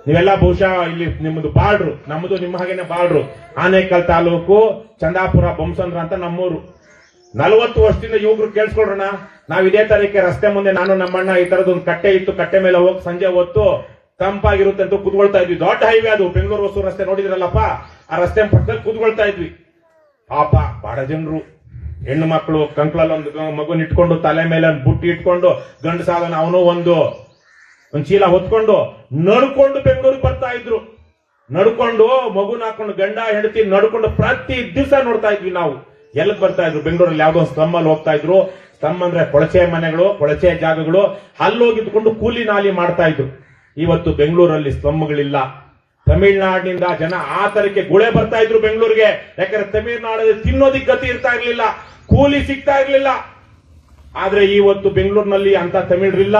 ನೀವೆಲ್ಲ ಬಹುಶಃ ಇಲ್ಲಿ ನಿಮ್ಮದು ಬಾರ್ಡ್ರು, ನಮ್ಮದು ನಿಮ್ಮ ಹಾಗೇನೆ ಬಾರ್ಡ್ರು. ಆನೇಕಲ್ ತಾಲೂಕು ಚಂದಾಪುರ ಬೊಮ್ಮಸಂದ್ರ ಅಂತ ನಮ್ಮೂರು. 40 ವರ್ಷದಿಂದ ಯುವಕರು ಕೇಳಿಸ್ಕೊಳ್ರಣ, ನಾವ್ ಇದೇ ತರಕ್ಕೆ ರಸ್ತೆ ಮುಂದೆ ನಾನು ನಮ್ಮಣ್ಣ ಈ ತರದೊಂದು ಕಟ್ಟೆ ಇತ್ತು, ಕಟ್ಟೆ ಮೇಲೆ ಹೋಗಿ ಸಂಜೆ ಹೊತ್ತು ತಂಪಾಗಿರುತ್ತೆ ಅಂತ ಕೂತ್ಕೊಳ್ತಾ ಇದ್ವಿ. ದೊಡ್ಡ ಹೈವೇ ಅದು, ಬೆಂಗಳೂರು ಹೊಸೂರು ರಸ್ತೆ ನೋಡಿದ್ರಲ್ಲಪ್ಪ, ಆ ರಸ್ತೆ ಪಕ್ಕದಲ್ಲಿ ಕೂತ್ಕೊಳ್ತಾ ಇದ್ವಿ. ಪಾಪ ಬಹಳ ಜನರು ಹೆಣ್ಣು ಮಕ್ಕಳು ಕಂಕ್ಳಲ್ಲಿ ಒಂದು ಮಗುನ ಇಟ್ಕೊಂಡು, ತಲೆ ಮೇಲೆ ಒಂದು ಬುಟ್ಟಿ ಇಟ್ಕೊಂಡು, ಗಂಡು ಸಾಧನ ಅವನು ಒಂದು ಚೀಲ ಹೊತ್ಕೊಂಡು ನಡ್ಕೊಂಡು ಬೆಂಗಳೂರಿಗೆ ಬರ್ತಾ ಇದ್ರು. ನಡ್ಕೊಂಡು ಮಗುನ ಹಾಕೊಂಡು ಗಂಡ ಹೆಂಡತಿ ನಡ್ಕೊಂಡು ಪ್ರತಿ ದಿವಸ ನೋಡ್ತಾ ಇದ್ವಿ ನಾವು. ಎಲ್ಲಿಗೆ ಬರ್ತಾ ಇದ್ರು? ಬೆಂಗಳೂರಲ್ಲಿ ಯಾವ್ದೋ ಒಂದು ಸ್ತಂಭಲ್ಲಿ ಹೋಗ್ತಾ ಇದ್ರು. ಸ್ತಂಭ ಅಂದ್ರೆ ಕೊಳಚೆ ಮನೆಗಳು, ಕೊಳಚೆ ಜಾಗಗಳು. ಅಲ್ಲೋಗಿದ್ಕೊಂಡು ಕೂಲಿ ನಾಲಿ ಮಾಡ್ತಾ ಇದ್ರು. ಇವತ್ತು ಬೆಂಗಳೂರಲ್ಲಿ ಸ್ತಂಭಗಳಿಲ್ಲ. ತಮಿಳುನಾಡಿನಿಂದ ಜನ ಆ ತರಕ್ಕೆ ಗುಳೆ ಬರ್ತಾ ಇದ್ರು ಬೆಂಗಳೂರಿಗೆ. ಯಾಕಂದ್ರೆ ತಮಿಳುನಾಡಲ್ಲಿ ತಿನ್ನೋದಿಕ್ ಗತಿ ಇರ್ತಾ ಇರ್ಲಿಲ್ಲ, ಕೂಲಿ ಸಿಗ್ತಾ ಇರ್ಲಿಲ್ಲ. ಆದ್ರೆ ಇವತ್ತು ಬೆಂಗಳೂರಿನಲ್ಲಿ ಅಂತ ತಮಿಳರಿಲ್ಲ,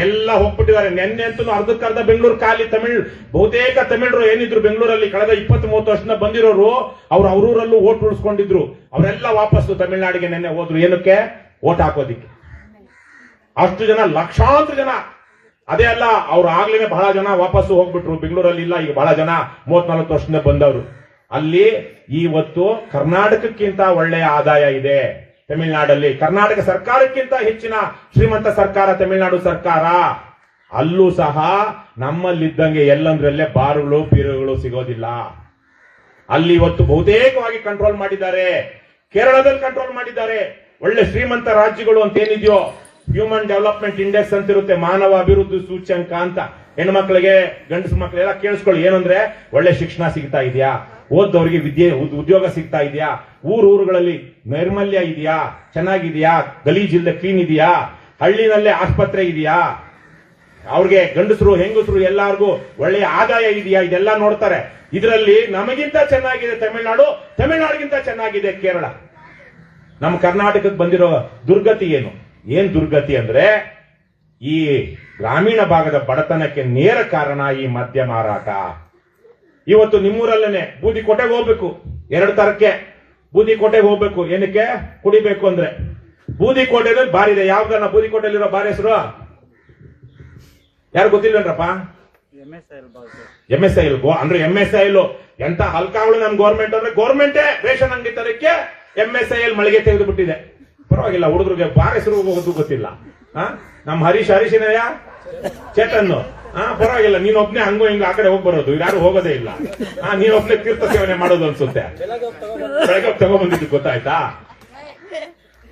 ಎಲ್ಲ ಹೋಗ್ಬಿಟ್ಟಿದ್ದಾರೆ. ನೆನ್ನೆ ಅಂತೂ ಅರ್ಧಕ್ಕರ್ಧ ಬೆಂಗಳೂರು ಖಾಲಿ. ಬಹುತೇಕ ತಮಿಳರು ಏನಿದ್ರು ಬೆಂಗಳೂರಲ್ಲಿ ಕಳೆದ 20-30 ವರ್ಷದಿಂದ ಬಂದಿರೋರು, ಅವ್ರೂರಲ್ಲೂ ಓಟ್ ಉಳಿಸ್ಕೊಂಡಿದ್ರು. ಅವರೆಲ್ಲ ವಾಪಸ್ಸು ತಮಿಳುನಾಡಿಗೆ ನೆನ್ನೆ ಹೋದ್ರು. ಏನಕ್ಕೆ? ಓಟ್ ಹಾಕೋದಿಕ್ಕೆ. ಅಷ್ಟು ಜನ, ಲಕ್ಷಾಂತರ ಜನ. ಅದೇ ಅಲ್ಲ, ಅವ್ರು ಆಗ್ಲೇನೆ ಬಹಳ ಜನ ವಾಪಸ್ಸು ಹೋಗ್ಬಿಟ್ರು. ಬೆಂಗಳೂರಲ್ಲಿ ಇಲ್ಲ ಈಗ ಬಹಳ ಜನ 30-40 ವರ್ಷದಿಂದ ಬಂದವರು. ಅಲ್ಲಿ ಇವತ್ತು ಕರ್ನಾಟಕಕ್ಕಿಂತ ಒಳ್ಳೆಯ ಆದಾಯ ಇದೆ ತಮಿಳುನಾಡಲ್ಲಿ. ಕರ್ನಾಟಕ ಸರ್ಕಾರಕ್ಕಿಂತ ಹೆಚ್ಚಿನ ಶ್ರೀಮಂತ ಸರ್ಕಾರ ತಮಿಳುನಾಡು ಸರ್ಕಾರ. ಅಲ್ಲೂ ಸಹ ನಮ್ಮಲ್ಲಿದ್ದಂಗೆ ಎಲ್ಲಂದ್ರಲ್ಲೇ ಬಾರುಗಳು ಬೀರುಗಳು ಸಿಗೋದಿಲ್ಲ. ಅಲ್ಲಿ ಇವತ್ತು ಬಹುತೇಕವಾಗಿ ಕಂಟ್ರೋಲ್ ಮಾಡಿದ್ದಾರೆ. ಕೇರಳದಲ್ಲಿ ಕಂಟ್ರೋಲ್ ಮಾಡಿದ್ದಾರೆ. ಒಳ್ಳೆ ಶ್ರೀಮಂತ ರಾಜ್ಯಗಳು ಅಂತ ಏನಿದೆಯೋ, ಹ್ಯೂಮನ್ ಡೆವಲಪ್ಮೆಂಟ್ ಇಂಡೆಕ್ಸ್ ಅಂತ ಇರುತ್ತೆ, ಮಾನವ ಅಭಿವೃದ್ಧಿ ಸೂಚ್ಯಂಕ ಅಂತ. ಹೆಣ್ಣು ಮಕ್ಕಳಿಗೆ, ಗಂಡಸು ಮಕ್ಕಳೆಲ್ಲ ಕೇಳಿಸ್ಕೊಳ್ಳಿ. ಏನಂದ್ರೆ ಒಳ್ಳೆ ಶಿಕ್ಷಣ ಸಿಗ್ತಾ ಇದೆಯಾ, ಓದ್ದವರಿಗೆ ಉದ್ಯೋಗ ಸಿಗ್ತಾ ಇದೆಯಾ, ಊರುಗಳಲ್ಲಿ ನೈರ್ಮಲ್ಯ ಇದೆಯಾ, ಚೆನ್ನಾಗಿದೆಯಾ, ಗಲೀಜಿಲ್ದೆ ಕ್ಲೀನ್ ಇದೆಯಾ, ಹಳ್ಳಿನಲ್ಲೇ ಆಸ್ಪತ್ರೆ ಇದೆಯಾ, ಅವ್ರಿಗೆ ಗಂಡಸರು ಹೆಂಗಸರು ಎಲ್ಲಾರ್ಗೂ ಒಳ್ಳೆಯ ಆದಾಯ ಇದೆಯಾ, ಇದೆಲ್ಲ ನೋಡ್ತಾರೆ. ಇದರಲ್ಲಿ ನಮಗಿಂತ ಚೆನ್ನಾಗಿದೆ ತಮಿಳುನಾಡು, ತಮಿಳುನಾಡಿಗಿಂತ ಚೆನ್ನಾಗಿದೆ ಕೇರಳ. ನಮ್ಮ ಕರ್ನಾಟಕಕ್ಕೆ ಬಂದಿರೋ ದುರ್ಗತಿ ಏನ್ ದುರ್ಗತಿ ಅಂದ್ರೆ, ಈ ಗ್ರಾಮೀಣ ಭಾಗದ ಬಡತನಕ್ಕೆ ನೇರ ಕಾರಣ ಈ ಮದ್ಯ ಮಾರಾಟ. ಇವತ್ತು ನಿಮ್ಮೂರಲ್ಲೇನೆ ಬೂದಿ ಕೋಟೆಗೆ ಹೋಗ್ಬೇಕು, 2 ತರಕ್ಕೆ ಬೂದಿ ಕೋಟೆಗೆ ಹೋಗ್ಬೇಕು. ಏನಕ್ಕೆ? ಕುಡಿಬೇಕು ಅಂದ್ರೆ. ಬೂದಿ ಕೋಟೆನಲ್ಲಿ ಬಾರ್ ಇದೆ. ಯಾವ್ದನ್ನ ಬೂದಿ ಕೋಟೆಯಲ್ಲಿರೋ ಬಾರ್ ಹೆಸರು ಯಾರು ಗೊತ್ತಿಲ್ವೇನ್ರಪ್ಪ? MSIL ಅಂದ್ರೆ MSIL ಎಂತ ಹಲ್ಕಾಗಳು ನಮ್ ಗೌರ್ಮೆಂಟ್ ಅಂದ್ರೆ ಗೌರ್ಮೆಂಟೇ ರೇಷನ್ ಅಂಗಡಿ ತರಕ್ಕೆ MSIL ಮಳಿಗೆ ತೆಗೆದು ಬಿಟ್ಟಿದೆ. ಪರವಾಗಿಲ್ಲ, ಹುಡುಗರಿಗೆ ಬಾರ್ ಹೆಸರು ಹೋಗೋದು ಗೊತ್ತಿಲ್ಲ. ನಮ್ಮ ಹರೀಶನಯ್ಯ ಚೇತನ್ ಪರವಾಗಿಲ್ಲ, ನೀನೊಬ್ನೇ ಹಂಗೋ ಹಿಂಗ ಆ ಕಡೆ ಹೋಗಿ ಬರೋದು, ಯಾರು ಹೋಗೋದೇ ಇಲ್ಲ. ನೀನೊಬ್ನೇ ತೀರ್ಥ ಸೇವನೆ ಮಾಡೋದು ಅನ್ಸುತ್ತೆ. ಬೆಳಗ್ಗೆ ತಗೊಂಡ್ಬಂದಿದ್ದು ಗೊತ್ತಾಯ್ತಾ?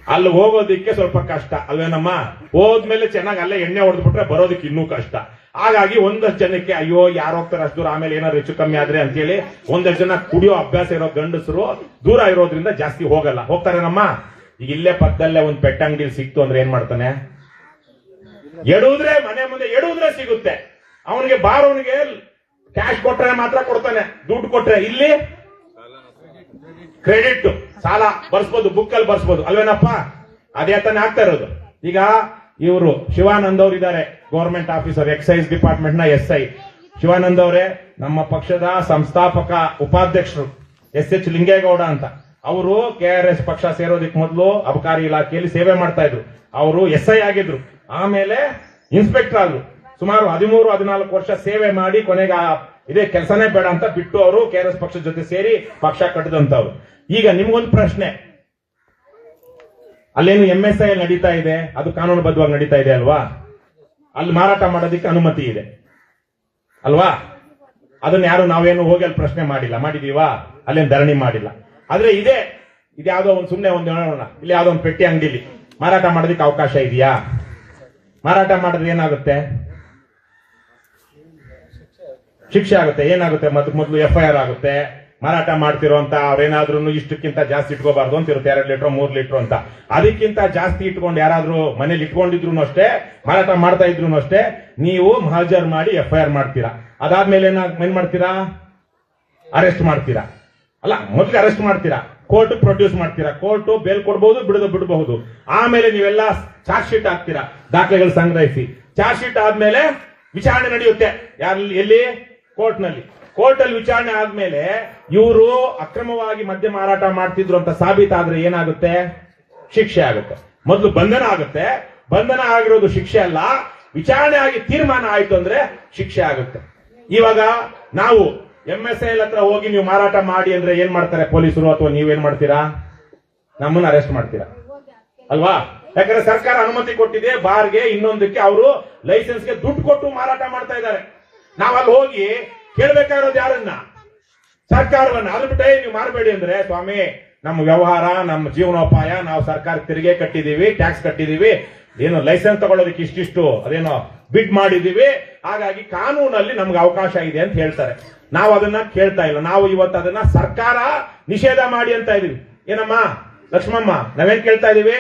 ಅಲ್ಲಿ ಹೋಗೋದಿಕ್ಕೆ ಸ್ವಲ್ಪ ಕಷ್ಟ ಅಲ್ವೇನಮ್ಮ? ಹೋದ್ಮೇಲೆ ಚೆನ್ನಾಗಿ ಅಲ್ಲೇ ಎಣ್ಣೆ ಹೊಡೆದ್ಬಿಟ್ರೆ ಬರೋದಕ್ಕೆ ಇನ್ನೂ ಕಷ್ಟ. ಹಾಗಾಗಿ ಒಂದಷ್ಟು ಜನಕ್ಕೆ ಅಯ್ಯೋ ಯಾರು ಹೋಗ್ತಾರೆ ಅಷ್ಟು ದೂರ, ಆಮೇಲೆ ಏನಾದ್ರು ಹೆಚ್ಚು ಕಮ್ಮಿ ಆದ್ರೆ ಅಂತೇಳಿ ಒಂದಷ್ಟು ಜನ ಕುಡಿಯೋ ಅಭ್ಯಾಸ ಇರೋ ಗಂಡಸರು ದೂರ ಇರೋದ್ರಿಂದ ಜಾಸ್ತಿ ಹೋಗಲ್ಲ. ಹೋಗ್ತಾರೇನಮ್ಮ? ಈಗ ಇಲ್ಲೇ ಪಕ್ಕದಲ್ಲೇ ಒಂದು ಪೆಟ್ಟ ಅಂಗಡಿ ಸಿಕ್ತು ಅಂದ್ರೆ ಏನ್ ಮಾಡ್ತಾನೆ? ಎಡುದ್ರೆ ಮನೆ ಮುಂದೆ ಎಡುದ್ರೆ ಸಿಗುತ್ತೆ. ಅವನಿಗೆ ಬಾರೋನಿಗೆ ಕ್ಯಾಶ್ ಕೊಟ್ರೆ ಮಾತ್ರ ಕೊಡ್ತಾನೆ, ದುಡ್ಡು ಕೊಟ್ರೆ ಇಲ್ಲಿ ಕ್ರೆಡಿಟ್ ಸಾಲ ಬರ್ಸ್ಬೋದು, ಬುಕ್ ಅಲ್ಲಿ ಬರ್ಸ್ಬೋದು ಅಲ್ವೇನಪ್ಪ? ಅದೇ ತಾನೇ ಆಗ್ತಾ ಇರೋದು. ಈಗ ಇವರು ಶಿವಾನಂದ್ ಅವರು ಇದ್ದಾರೆ, ಗವರ್ಮೆಂಟ್ ಆಫೀಸರ್, ಎಕ್ಸೈಸ್ ಡಿಪಾರ್ಟ್ಮೆಂಟ್ ನ SI ಶಿವಾನಂದ್ ಅವರೇ ನಮ್ಮ ಪಕ್ಷದ ಸಂಸ್ಥಾಪಕ ಉಪಾಧ್ಯಕ್ಷರು SH ಲಿಂಗೇಗೌಡ ಅಂತ. ಅವರು KRS ಪಕ್ಷ ಸೇರೋದಕ್ಕೆ ಮೊದಲು ಅಬಕಾರಿ ಇಲಾಖೆಯಲ್ಲಿ ಸೇವೆ ಮಾಡ್ತಾ ಇದ್ರು. ಅವರು SI ಆಗಿದ್ರು, ಆಮೇಲೆ ಇನ್ಸ್ಪೆಕ್ಟರ್ ಆದ್ರು. ಸುಮಾರು 13-14 ವರ್ಷ ಸೇವೆ ಮಾಡಿ ಕೊನೆಗೆ ಇದೇ ಕೆಲಸನೇ ಬೇಡ ಅಂತ ಬಿಟ್ಟು ಅವರು KRS ಪಕ್ಷದ ಜೊತೆ ಸೇರಿ ಪಕ್ಷ ಕಟ್ಟಿದಂತವ್ರು. ಈಗ ನಿಮ್ಗೊಂದು ಪ್ರಶ್ನೆ, ಅಲ್ಲೇನು MSIL ನಡೀತಾ ಇದೆ, ಅದು ಕಾನೂನುಬದ್ಧವಾಗಿ ನಡೀತಾ ಇದೆ ಅಲ್ವಾ? ಅಲ್ಲಿ ಮಾರಾಟ ಮಾಡೋದಕ್ಕೆ ಅನುಮತಿ ಇದೆ ಅಲ್ವಾ? ಅದನ್ನ ಯಾರು ನಾವೇನು ಹೋಗಿ ಅಲ್ಲಿ ಪ್ರಶ್ನೆ ಮಾಡಿಲ್ಲ, ಮಾಡಿದೀವಾ? ಅಲ್ಲೇನು ಧರಣಿ ಮಾಡಿಲ್ಲ. ಆದ್ರೆ ಇದ್ಯಾವುದೋ ಒಂದು ಸುಮ್ಮನೆ ಒಂದು ಹೇಳೋಣ, ಇಲ್ಲಿ ಯಾವ್ದೋ ಒಂದು ಪೆಟ್ಟಿ ಅಂಗಡಿಲಿ ಮಾರಾಟ ಮಾಡೋದಕ್ಕೆ ಅವಕಾಶ ಇದೆಯಾ? ಮಾರಾಟ ಮಾಡಿದ್ರೆ ಏನಾಗುತ್ತೆ? ಶಿಕ್ಷೆ ಆಗುತ್ತೆ. ಏನಾಗುತ್ತೆ? ಮೊದಲು FIR ಆಗುತ್ತೆ. ಮಾರಾಟ ಮಾಡ್ತಿರೋಂತ ಅವ್ರೇನಾದ್ರೂ ಇಷ್ಟಕ್ಕಿಂತ ಜಾಸ್ತಿ ಇಟ್ಕೋಬಾರ್ದು ಅಂತ ಇರುತ್ತೆ, 2 ಲೀಟರ್ 3 ಲೀಟರ್ ಅಂತ. ಅದಕ್ಕಿಂತ ಜಾಸ್ತಿ ಇಟ್ಕೊಂಡು ಯಾರಾದ್ರೂ ಮನೇಲಿ ಇಟ್ಕೊಂಡಿದ್ರು ಅಷ್ಟೇ, ಮಾರಾಟ ಮಾಡ್ತಾ ಇದ್ರು ಅಷ್ಟೇ, ನೀವು ಮಹಾಜರ್ ಮಾಡಿ FIR ಮಾಡ್ತೀರಾ. ಅದಾದ್ಮೇಲೆ ಏನ್ ಮಾಡ್ತೀರಾ? ಅರೆಸ್ಟ್ ಮಾಡ್ತೀರಾ. ಅಲ್ಲ, ಮೊದಲು ಅರೆಸ್ಟ್ ಮಾಡ್ತೀರಾ, ಕೋರ್ಟ್ ಪ್ರೊಡ್ಯೂಸ್ ಮಾಡ್ತೀರಾ, ಕೋರ್ಟ್ ಬೇಲ್ ಕೊಡಬಹುದು, ಬಿಡಬಹುದು. ಆಮೇಲೆ ನೀವೆಲ್ಲ ಚಾರ್ಜ್ ಶೀಟ್ ಹಾಕ್ತೀರಾ, ದಾಖಲೆಗಳು ಸಂಗ್ರಹಿಸಿ. ಚಾರ್ಜ್ ಶೀಟ್ ಆದ್ಮೇಲೆ ವಿಚಾರಣೆ ನಡೆಯುತ್ತೆ. ಎಲ್ಲಿ? ಕೋರ್ಟ್ನಲ್ಲಿ. ಕೋರ್ಟ್ ಅಲ್ಲಿ ವಿಚಾರಣೆ ಆದ್ಮೇಲೆ ಇವರು ಅಕ್ರಮವಾಗಿ ಮದ್ಯ ಮಾರಾಟ ಮಾಡ್ತಿದ್ರು ಅಂತ ಸಾಬೀತಾದ್ರೆ ಏನಾಗುತ್ತೆ? ಶಿಕ್ಷೆ ಆಗುತ್ತೆ. ಮೊದಲು ಬಂಧನ ಆಗುತ್ತೆ. ಬಂಧನ ಆಗಿರೋದು ಶಿಕ್ಷೆ ಅಲ್ಲ, ವಿಚಾರಣೆ ಆಗಿ ತೀರ್ಮಾನ ಆಯ್ತು ಅಂದ್ರೆ ಶಿಕ್ಷೆ ಆಗುತ್ತೆ. ಇವಾಗ ನಾವು MSIL ಹತ್ರ ಹೋಗಿ ನೀವು ಮಾರಾಟ ಮಾಡಿ ಅಂದ್ರೆ ಏನ್ ಮಾಡ್ತಾರೆ ಪೊಲೀಸರು? ಅಥವಾ ನೀವೇನ್ ಮಾಡ್ತೀರಾ? ನಮ್ಮನ್ನ ಅರೆಸ್ಟ್ ಮಾಡ್ತೀರಾ ಅಲ್ವಾ? ಯಾಕಂದ್ರೆ ಸರ್ಕಾರ ಅನುಮತಿ ಕೊಟ್ಟಿದೆ ಬಾರ್ಗೆ, ಇನ್ನೊಂದಕ್ಕೆ. ಅವರು ಲೈಸೆನ್ಸ್ಗೆ ದುಡ್ಡು ಕೊಟ್ಟು ಮಾರಾಟ ಮಾಡ್ತಾ ಇದ್ದಾರೆ. ನಾವಲ್ಲಿ ಹೋಗಿ ಕೇಳ್ಬೇಕಾಗಿರೋದು ಯಾರನ್ನ? ಸರ್ಕಾರವನ್ನ. ಅದು ಬಿಟ್ಟೆ ನೀವು ಮಾರಬೇಡಿ ಅಂದ್ರೆ, ಸ್ವಾಮಿ ನಮ್ಮ ವ್ಯವಹಾರ, ನಮ್ಮ ಜೀವನೋಪಾಯ, ನಾವು ಸರ್ಕಾರ ತೆರಿಗೆ ಕಟ್ಟಿದೀವಿ, ಟ್ಯಾಕ್ಸ್ ಕಟ್ಟಿದೀವಿ, ಏನು ಲೈಸೆನ್ಸ್ ತಗೊಳ್ಳೋದಕ್ಕೆ ಇಷ್ಟಿಷ್ಟು ಅದೇನೋ ಬಿಡ್ ಮಾಡಿದೀವಿ, ಹಾಗಾಗಿ ಕಾನೂನಲ್ಲಿ ನಮ್ಗೆ ಅವಕಾಶ ಇದೆ ಅಂತ ಹೇಳ್ತಾರೆ. ನಾವು ಅದನ್ನ ಕೇಳ್ತಾ ಇಲ್ಲ. ನಾವು ಇವತ್ತು ಅದನ್ನ ಸರ್ಕಾರ ನಿಷೇಧ ಮಾಡಿ ಅಂತ ಇದೀವಿ. ಏನಮ್ಮ ಲಕ್ಷ್ಮಮ್ಮ, ನಾವೇನ್ ಕೇಳ್ತಾ ಇದೀವಿ?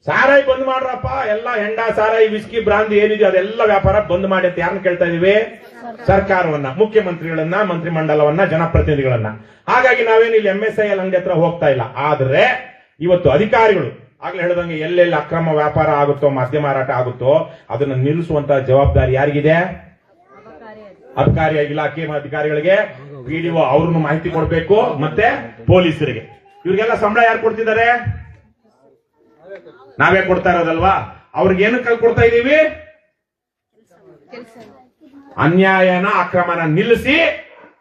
ಸಾರಾಯಿ ಬಂದ್ ಮಾಡ್ರಪ್ಪ, ಎಲ್ಲ ಹೆಂಡ ಸಾರಾಯಿ ವಿಸ್ಕಿ ಬ್ರಾಂದಿ ಏನಿದೆಯೋ ಅದೆಲ್ಲ ವ್ಯಾಪಾರ ಬಂದ್ ಮಾಡಿ ಅಂತ ಯಾರನ್ನ ಕೇಳ್ತಾ ಇದೀವಿ? ಸರ್ಕಾರವನ್ನ, ಮುಖ್ಯಮಂತ್ರಿಗಳನ್ನ, ಮಂತ್ರಿಮಂಡಲವನ್ನ, ಜನಪ್ರತಿನಿಧಿಗಳನ್ನ. ಹಾಗಾಗಿ ನಾವೇನು ಇಲ್ಲಿ MSIL ಅಂಗಡಿ ಹತ್ರ ಹೋಗ್ತಾ ಇಲ್ಲ. ಆದ್ರೆ ಇವತ್ತು ಅಧಿಕಾರಿಗಳು ಆಗ್ಲೇ ಹೇಳಿದಂಗೆ ಎಲ್ಲೆಲ್ಲಿ ಅಕ್ರಮ ವ್ಯಾಪಾರ ಆಗುತ್ತೋ, ಮದ್ಯ ಮಾರಾಟ ಆಗುತ್ತೋ ಅದನ್ನ ನಿಲ್ಲಿಸುವಂತ ಜವಾಬ್ದಾರಿ ಯಾರಿಗಿದೆ? ಅಬಕಾರಿ ಇಲಾಖೆ ಅಧಿಕಾರಿಗಳಿಗೆ, PDO ಅವ್ರನ್ನು ಮಾಹಿತಿ ಕೊಡಬೇಕು, ಮತ್ತೆ ಪೊಲೀಸರಿಗೆ. ಇವ್ರಿಗೆಲ್ಲ ಸಂಬಳ ಯಾರು ಕೊಡ್ತಿದ್ದಾರೆ? ನಾವೇ ಕೊಡ್ತಾ ಇರೋದಲ್ವಾ? ಅವ್ರಿಗೆ ಏನಕ್ಕೆ ಕೊಡ್ತಾ ಇದೀವಿ? ಅನ್ಯಾಯನ, ಅಕ್ರಮನ ನಿಲ್ಲಿಸಿ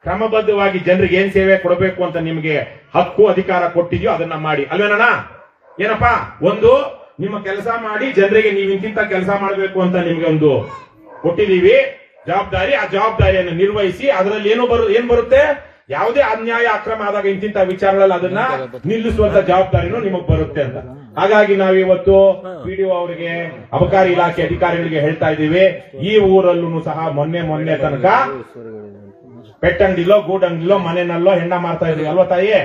ಕ್ರಮಬದ್ಧವಾಗಿ ಜನರಿಗೆ ಏನ್ ಸೇವೆ ಕೊಡಬೇಕು ಅಂತ ನಿಮಗೆ ಹಕ್ಕು ಅಧಿಕಾರ ಕೊಟ್ಟಿದ್ಯೋ ಅದನ್ನ ಮಾಡಿ ಅಲ್ವೇನಣ್ಣ? ಏನಪ್ಪಾ, ಒಂದು ನಿಮ್ಮ ಕೆಲಸ ಮಾಡಿ ಜನರಿಗೆ ನೀವು ಇಂತಿಂತ ಕೆಲಸ ಮಾಡಬೇಕು ಅಂತ ನಿಮ್ಗೆ ಒಂದು ಕೊಟ್ಟಿದೀವಿ ಜವಾಬ್ದಾರಿ. ಆ ಜವಾಬ್ದಾರಿಯನ್ನು ನಿರ್ವಹಿಸಿ ಅದರಲ್ಲಿ ಏನ್ ಬರುತ್ತೆ? ಯಾವುದೇ ಅನ್ಯಾಯ ಅಕ್ರಮ ಆದಾಗ ಇಂತಿಂತ ವಿಚಾರಗಳಲ್ಲಿ ಅದನ್ನ ನಿಲ್ಲಿಸುವಂತ ಜವಾಬ್ದಾರಿನೂ ನಿಮಗ್ ಬರುತ್ತೆ ಅಂತ. ಹಾಗಾಗಿ ನಾವಿವತ್ತು PDO ಅವರಿಗೆ, ಅಬಕಾರಿ ಇಲಾಖೆ ಅಧಿಕಾರಿಗಳಿಗೆ ಹೇಳ್ತಾ ಇದ್ದೀವಿ, ಈ ಊರಲ್ಲೂ ಸಹ ಮೊನ್ನೆ ತನಕ ಪೆಟ್ಟಂಗಡಿಲೋ, ಗೂಡಂಗಡಿಲೋ, ಮನೆಯಲ್ಲೋ ಹೆಂಡ ಮಾರ್ತಾ ಇದ್ವಿ ಅಲ್ವಾ ತಾಯಿ?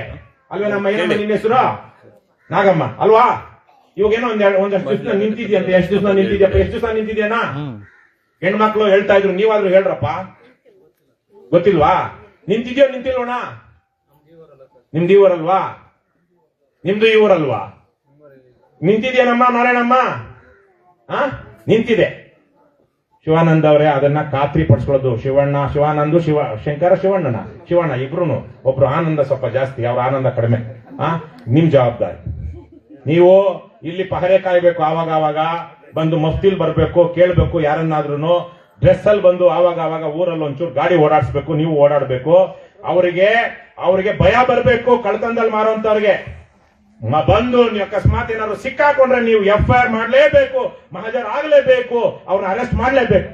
ಅಲ್ವೇ ನಮ್ಮ ಏನಮ್ಮ ನಿನ್ನ ಹೆಸರು? ನಾಗಮ್ಮ ಅಲ್ವಾ? ಇವಾಗೇನೋ ಒಂದಷ್ಟು ದಿವಸ ನಿಂತಿದ್ಯಂತ. ಎಷ್ಟು ದಿವಸ ನಿಂತಿದ್ಯಪ್ಪ? ಎಷ್ಟು ದಿವಸ ನಿಂತಿದ್ಯಾನ? ಹೆಣ್ಮಕ್ಳು ಹೇಳ್ತಾ ಇದ್ರು, ನೀವಾದ್ರೂ ಹೇಳ್ರಪ್ಪ. ಗೊತ್ತಿಲ್ವಾ? ನಿಂತಿದ್ಯೋ ನಿಂತಿಲ್ವಣ? ನಿಮ್ದು ಇವರಲ್ವಾ? ನಿಮ್ದು ಇವರಲ್ವಾ? ನಿಂತಿದ್ಯೇನಮ್ಮ ನಾರಾಯಣಮ್ಮ? ನಿಂತಿದೆ. ಶಿವಾನಂದ್ ಅವರೇ ಅದನ್ನ ಖಾತ್ರಿ ಪಡಿಸ್ಕೊಳ್ಳೋದು. ಶಿವಾನಂದು ಶಿವಣ್ಣ ಇಬ್ರು, ಒಬ್ರು ಆನಂದ ಸ್ವಲ್ಪ ಜಾಸ್ತಿ, ಅವ್ರ ಆನಂದ ಕಡಿಮೆ. ನಿಮ್ ಜವಾಬ್ದಾರಿ. ನೀವು ಇಲ್ಲಿ ಪಹರೆ ಕಾಯ್ಬೇಕು, ಆವಾಗ ಬಂದು ಮಫ್ತಿಲ್ ಬರ್ಬೇಕು, ಕೇಳ್ಬೇಕು ಯಾರನ್ನಾದ್ರೂ. ಡ್ರೆಸ್ ಅಲ್ಲಿ ಬಂದು ಆವಾಗ ಊರಲ್ಲಿ ಒಂಚೂರು ಗಾಡಿ ಓಡಾಡಿಸ್ಬೇಕು, ನೀವು ಓಡಾಡ್ಬೇಕು. ಅವರಿಗೆ ಭಯ ಬರ್ಬೇಕು. ಕಳ್ತನದಲ್ಲಿ ಮಾರುವಂತವ್ರಿಗೆ ಬಂದು ನೀವು ಅಕಸ್ಮಾತ್ ಏನಾದ್ರು ಸಿಕ್ಕಾಕೊಂಡ್ರೆ ನೀವು FIR ಮಾಡ್ಲೇಬೇಕು, ಮಹಾಜರ್ ಆಗ್ಲೇಬೇಕು, ಅವ್ರನ್ನ ಅರೆಸ್ಟ್ ಮಾಡ್ಲೇಬೇಕು.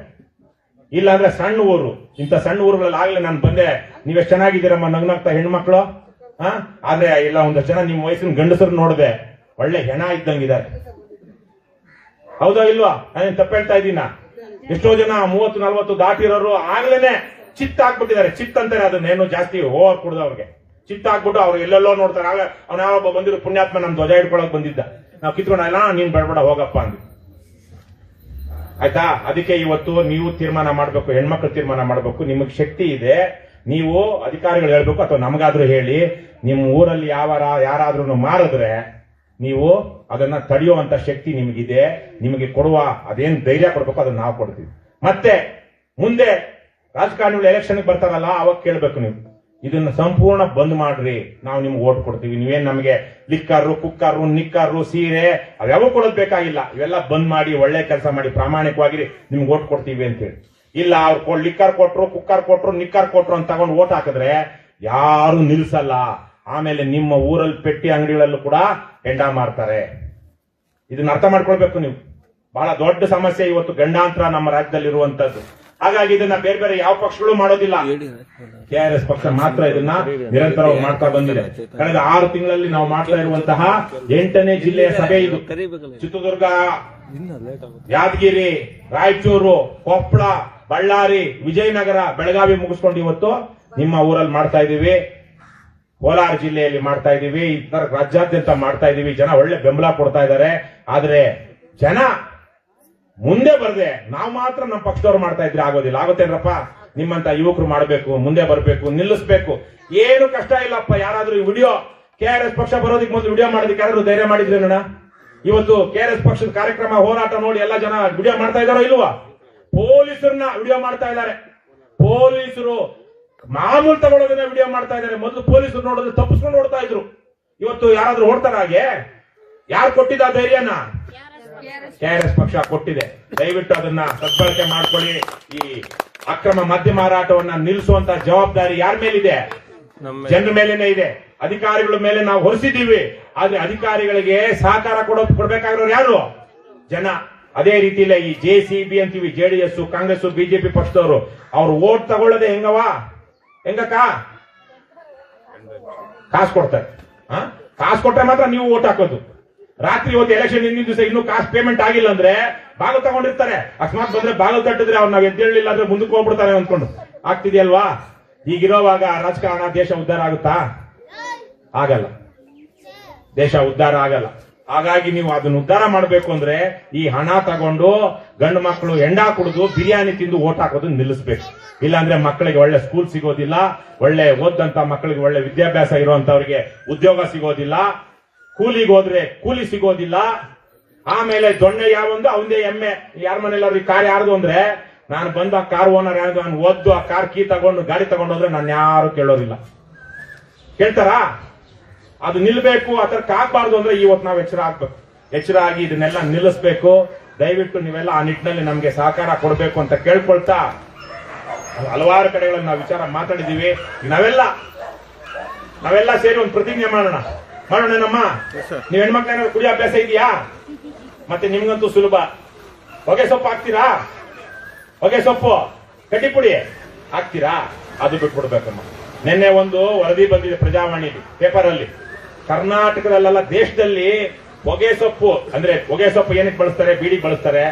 ಇಲ್ಲ ಅಂದ್ರೆ ಸಣ್ಣ ಊರು, ಇಂಥ ಸಣ್ಣ ಊರುಗಳಲ್ಲಿ ಆಗ್ಲೇ ನಾನು ಬಂದೆ. ನೀವೆಷ್ಟು ಚೆನ್ನಾಗಿದ್ದೀರಮ್ಮ ನಗ್ನಗ್ತಾ ಹೆಣ್ಮಕ್ಳು. ಆದ್ರೆ ಇಲ್ಲ ಒಂದಷ್ಟು ಜನ ನಿಮ್ಮ ವಯಸ್ಸಿನ ಗಂಡಸರು ನೋಡಿದೆ, ಒಳ್ಳೆ ಹೆಣ ಇದ್ದಂಗಿದ್ದಾರೆ. ಹೌದಾ ಇಲ್ವಾ? ನಾನೇನ್ ತಪ್ಪು ಹೇಳ್ತಾ ಇದ್ದೀನ? ಎಷ್ಟೋ ಜನ 30-40 ದಾಟಿರೋರು ಆಗ್ಲೇನೆ ಚಿತ್ತ ಹಾಕ್ಬಿಟ್ಟಿದ್ದಾರೆ. ಚಿತ್ತ ಅಂತಾರೆ ಅದನ್ನೇನು ಜಾಸ್ತಿ ಓವರ್ ಕುಡ್ದವ್ರಿಗೆ. ಚಿತ್ತ ಹಾಕ್ಬಿಟ್ಟು ಅವ್ರು ಎಲ್ಲೆಲ್ಲೋ ನೋಡ್ತಾರೆ. ಆಗ ಅವ್ನ ಯಾವೊಬ್ಬ ಬಂದಿರೋ ಪುಣ್ಯಾತ್ಮ ನಮ್ ಧ್ವಜ ಹಿಡ್ಕೊಳಕ್ ಬಂದಿದ್ದ. ನಾವು ಕಿತ್ಕೊಂಡಲ್ಲ, ನೀನ್ ಬೇಡಬೇಡ ಹೋಗಪ್ಪ ಅಂದ್ವಿ. ಆಯ್ತಾ? ಅದಕ್ಕೆ ಇವತ್ತು ನೀವು ತೀರ್ಮಾನ ಮಾಡ್ಬೇಕು, ಹೆಣ್ಮಕ್ಳು ತೀರ್ಮಾನ ಮಾಡ್ಬೇಕು. ನಿಮಗ್ ಶಕ್ತಿ ಇದೆ, ನೀವು ಅಧಿಕಾರಿಗಳು ಹೇಳ್ಬೇಕು, ಅಥವಾ ನಮಗಾದ್ರೂ ಹೇಳಿ, ನಿಮ್ ಊರಲ್ಲಿ ಯಾರಾದ್ರೂ ಮಾರಿದ್ರೆ ನೀವು ಅದನ್ನ ತಡೆಯುವಂತ ಶಕ್ತಿ ನಿಮಗಿದೆ. ನಿಮಗೆ ಕೊಡುವ ಅದೇನ್ ಧೈರ್ಯ ಕೊಡ್ಬೇಕು ಅದನ್ನ ನಾವು ಕೊಡ್ತೀವಿ. ಮತ್ತೆ ಮುಂದೆ ರಾಜಕಾರಣಿಗಳು ಎಲೆಕ್ಷನ್ ಬರ್ತಾರಲ್ಲ, ಅವಾಗ ಕೇಳ್ಬೇಕು ನೀವು ಇದನ್ನ ಸಂಪೂರ್ಣ ಬಂದ್ ಮಾಡ್ರಿ, ನಾವು ನಿಮ್ಗೆ ಓಟ್ ಕೊಡ್ತೀವಿ. ನೀವೇನ್ ನಮಗೆ ಲಿಕ್ಕರು, ಕುಕ್ಕರು, ನಿಕ್ಕರು, ಸೀರೆ ಅವ್ಯಾವ ಕೊಡೋದ್ ಬೇಕಾಗಿಲ್ಲ. ಇವೆಲ್ಲ ಬಂದ್ ಮಾಡಿ ಒಳ್ಳೆ ಕೆಲಸ ಮಾಡಿ ಪ್ರಾಮಾಣಿಕವಾಗಿ ನಿಮ್ಗೆ ಓಟ್ ಕೊಡ್ತೀವಿ ಅಂತ ಹೇಳಿ. ಇಲ್ಲ ಅವ್ರು ಲಿಕ್ಕರ್ ಕೊಟ್ರು, ಕುಕ್ಕರ್ ಕೊಟ್ರು, ನಿಕ್ಕರ್ ಕೊಟ್ರು ಅಂತ ತಗೊಂಡು ಓಟ್ ಹಾಕಿದ್ರೆ ಯಾರು ನಿಲ್ಸಲ್ಲ. ಆಮೇಲೆ ನಿಮ್ಮ ಊರಲ್ಲಿ ಪೆಟ್ಟಿ ಅಂಗಡಿಗಳಲ್ಲೂ ಕೂಡ ಹೆಂಡ ಮಾರ್ತಾರೆ. ಇದನ್ನ ಅರ್ಥ ಮಾಡ್ಕೊಳ್ಬೇಕು ನೀವು. ಬಹಳ ದೊಡ್ಡ ಸಮಸ್ಯೆ ಇವತ್ತು ಗಂಡಾಂತರ ನಮ್ಮ ರಾಜ್ಯದಲ್ಲಿ ಇರುವಂತದ್ದು. ಹಾಗಾಗಿ ಇದನ್ನ ಬೇರೆ ಬೇರೆ ಯಾವ ಪಕ್ಷಗಳು ಮಾಡೋದಿಲ್ಲ. KRS ಪಕ್ಷ ಮಾತ್ರ ಇದನ್ನ ನಿರಂತರವಾಗಿ ಮಾಡ್ತಾ ಬಂದಿದೆ. ಕಳೆದ 6 ತಿಂಗಳಲ್ಲಿ ನಾವು ಮಾಡ್ತಾ ಇರುವಂತಹ 8ನೇ ಜಿಲ್ಲೆಯ ಸಭೆ ಇದು. ಚಿತ್ರದುರ್ಗ, ಯಾದಗಿರಿ, ರಾಯಚೂರು, ಕೊಪ್ಪಳ, ಬಳ್ಳಾರಿ, ವಿಜಯನಗರ, ಬೆಳಗಾವಿ ಮುಗಿಸ್ಕೊಂಡು ಇವತ್ತು ನಿಮ್ಮ ಊರಲ್ಲಿ ಮಾಡ್ತಾ ಇದೀವಿ. ಕೋಲಾರ ಜಿಲ್ಲೆಯಲ್ಲಿ ಮಾಡ್ತಾ ಇದೀವಿ. ಇತರ ರಾಜ್ಯಾದ್ಯಂತ ಮಾಡ್ತಾ ಇದೀವಿ. ಜನ ಒಳ್ಳೆ ಬೆಂಬಲ ಕೊಡ್ತಾ ಇದ್ದಾರೆ. ಆದ್ರೆ ಜನ ಮುಂದೆ ಬರ್ದೆ ನಾವು ಮಾತ್ರ ನಮ್ಮ ಪಕ್ಷದವ್ರು ಮಾಡ್ತಾ ಇದ್ರೆ ಆಗೋದಿಲ್ಲ. ಆಗುತ್ತೇನ್ರಪ್ಪ? ನಿಮ್ಮಂತ ಯುವಕರು ಮಾಡಬೇಕು, ಮುಂದೆ ಬರಬೇಕು, ನಿಲ್ಲಿಸಬೇಕು. ಏನು ಕಷ್ಟ ಇಲ್ಲಪ್ಪ. ಯಾರಾದ್ರೂ ಈ ವಿಡಿಯೋ KRS ಪಕ್ಷ ಬರೋದಕ್ಕೆ ಮೊದಲು ವಿಡಿಯೋ ಮಾಡೋದಕ್ಕೆ ಯಾರಾದ್ರೂ ಧೈರ್ಯ ಮಾಡಿದ್ರೇನ? ಇವತ್ತು KRS ಪಕ್ಷದ ಕಾರ್ಯಕ್ರಮ ಹೋರಾಟ ನೋಡಿ ಎಲ್ಲ ಜನ ವಿಡಿಯೋ ಮಾಡ್ತಾ ಇದಾರೋ ಇಲ್ವಾ? ಪೊಲೀಸರನ್ನ ವಿಡಿಯೋ ಮಾಡ್ತಾ ಇದ್ದಾರೆ. ಪೊಲೀಸರು ಮಾಮೂಲು ತಗೊಳ್ಳೋದನ್ನ ವಿಡಿಯೋ ಮಾಡ್ತಾ ಇದ್ದಾರೆ. ಮೊದಲು ಪೊಲೀಸರು ನೋಡೋದು ತಪ್ಪಿಸ್ಕೊಂಡು ಓಡ್ತಾ ಇದ್ರು. ಇವತ್ತು ಯಾರಾದ್ರೂ ಓಡ್ತಾರ ಹಾಗೆ? ಯಾರು ಕೊಟ್ಟಿದ್ದ ಧೈರ್ಯನ? KRS ಪಕ್ಷ ಕೊಟ್ಟಿದೆ. ದಯವಿಟ್ಟು ಅದನ್ನ ಸದ್ಬಳಕೆ ಮಾಡ್ಕೊಳ್ಳಿ. ಈ ಅಕ್ರಮ ಮದ್ಯ ಮಾರಾಟವನ್ನ ನಿಲ್ಲಿಸುವಂತ ಜವಾಬ್ದಾರಿ ಯಾರ ಮೇಲಿದೆ? ಜನರ ಮೇಲೇನೆ ಇದೆ. ಅಧಿಕಾರಿಗಳ ಮೇಲೆ ನಾವು ಹೊರಿಸಿದ್ದೀವಿ. ಆದ್ರೆ ಅಧಿಕಾರಿಗಳಿಗೆ ಸಹಕಾರ ಕೊಡಬೇಕಾಗಿರೋರು ಯಾರು? ಜನ. ಅದೇ ರೀತಿಯಲ್ಲೇ ಈ JCB ಅಂತೀವಿ, JDS, ಕಾಂಗ್ರೆಸ್, BJP ಪಕ್ಷದವರು ಅವ್ರು ಓಟ್ ತಗೊಳ್ಳದೆ ಹೆಂಗಕ್ಕ? ಕಾಸು ಕೊಡ್ತಾರೆ. ಕಾಸು ಕೊಟ್ರೆ ಮಾತ್ರ ನೀವು ಓಟ್ ಹಾಕೋದು. ರಾತ್ರಿ ಇವತ್ತು ಎಲೆಕ್ಷನ್ ಹಿಂದಿನ ದಿವಸ ಇನ್ನೂ ಕಾಸು ಪೇಮೆಂಟ್ ಆಗಿಲ್ಲ ಅಂದ್ರೆ ಬಾಗಿಲು ತಗೊಂಡಿರ್ತಾರೆ. ಅಕಸ್ಮಾತ್ ಬಂದ್ರೆ ಬಾಗಿಲು ತಟ್ಟಿದ್ರೆ ಅವ್ರು ನಾವ್ ಎದ್ದೇಳಿಲ್ಲ ಅಂದ್ರೆ ಮುಂದಕ್ಕೆ ಹೋಗ್ಬಿಡ್ತಾರೆ ಅಂದ್ಕೊಂಡು. ಆಗ್ತಿದೆಯಲ್ವಾ? ಹೀಗಿರೋವಾಗ ರಾಜಕಾರಣ ದೇಶ ಉದ್ಧಾರ ಆಗುತ್ತಾ? ಆಗಲ್ಲ. ದೇಶ ಉದ್ಧಾರ ಆಗಲ್ಲ. ಹಾಗಾಗಿ ನೀವು ಅದನ್ನ ಉದ್ಧಾರ ಮಾಡಬೇಕು ಅಂದ್ರೆ ಈ ಹಣ ತಗೊಂಡು ಗಂಡು ಮಕ್ಕಳು ಹೆಂಡ ಕುಡಿದು ಬಿರಿಯಾನಿ ತಿಂದು ಓಟ್ ಹಾಕೋದು ನಿಲ್ಲಿಸಬೇಕು. ಇಲ್ಲಾಂದ್ರೆ ಮಕ್ಕಳಿಗೆ ಒಳ್ಳೆ ಸ್ಕೂಲ್ ಸಿಗೋದಿಲ್ಲ, ಒಳ್ಳೆ ಓದಂತ ಮಕ್ಕಳಿಗೆ ಒಳ್ಳೆ ವಿದ್ಯಾಭ್ಯಾಸ ಇರುವಂತವ್ರಿಗೆ ಉದ್ಯೋಗ ಸಿಗೋದಿಲ್ಲ, ಕೂಲಿಗೆ ಹೋದ್ರೆ ಕೂಲಿ ಸಿಗೋದಿಲ್ಲ. ಆಮೇಲೆ ದೊಣ್ಣೆ ಯಾವೊಂದು ಅವಂದೇ ಎಮ್ಮೆ. ಯಾರ ಮನೇಲಿ ಕಾರ್ ಯಾರ್ದು ಅಂದ್ರೆ ನಾನು ಬಂದು ಆ ಕಾರ್ ಓನರ್ ಯಾರ್ದು, ನಾನು ಓದ್ದು ಆ ಕಾರ್ ಕೀ ತಗೊಂಡು ಗಾಡಿ ತಗೊಂಡೋದ್ರೆ ನಾನು ಯಾರು ಕೇಳೋದಿಲ್ಲ. ಕೇಳ್ತಾರಾ? ಅದು ನಿಲ್ಬೇಕು. ಆ ತರ ಆಗ್ಬಾರ್ದು ಅಂದ್ರೆ ಇವತ್ತು ನಾವು ಎಚ್ಚರ ಆಗ್ಬೇಕು. ಎಚ್ಚರ ಆಗಿ ಇದನ್ನೆಲ್ಲ ನಿಲ್ಲಿಸಬೇಕು. ದಯವಿಟ್ಟು ನೀವೆಲ್ಲ ಆ ನಿಟ್ಟಿನಲ್ಲಿ ನಮ್ಗೆ ಸಹಕಾರ ಕೊಡಬೇಕು ಅಂತ ಕೇಳ್ಕೊಳ್ತಾ ಹಲವಾರು ಕಡೆಗಳಲ್ಲಿ ನಾವು ವಿಚಾರ ಮಾತಾಡಿದೀವಿ. ನಾವೆಲ್ಲ ಸೇರಿ ಒಂದು ಪ್ರತಿಜ್ಞೆ ಮಾಡೋಣೇನಮ್ಮ? ನೀವ್ ಹೆಣ್ಮಕ್ಳು ಏನಾದ್ರು ಕುಡಿಯೋ ಅಭ್ಯಾಸ ಇದೆಯಾ? ಮತ್ತೆ ನಿಮ್ಗಂತೂ ಸುಲಭ. ಹೊಗೆ ಸೊಪ್ಪು ಹಾಕ್ತೀರಾ? ಹೊಗೆ ಸೊಪ್ಪು ಕಡ್ಡಿ ಪುಡಿ ಹಾಕ್ತೀರಾ? ಅದು ಬಿಟ್ಬಿಡ್ಬೇಕಮ್ಮ. ನಿನ್ನೆ ಒಂದು ವರದಿ ಬಂದಿದೆ ಪ್ರಜಾವಾಣಿಲಿ, ಪೇಪರ್ ಅಲ್ಲಿ. ಕರ್ನಾಟಕದಲ್ಲೆಲ್ಲ ದೇಶದಲ್ಲಿ ಹೊಗೆ ಸೊಪ್ಪು ಅಂದ್ರೆ ಹೊಗೆ ಸೊಪ್ಪು ಏನಕ್ಕೆ ಬಳಸ್ತಾರೆ? ಬೀಡಿ ಬಳಸ್ತಾರೆ.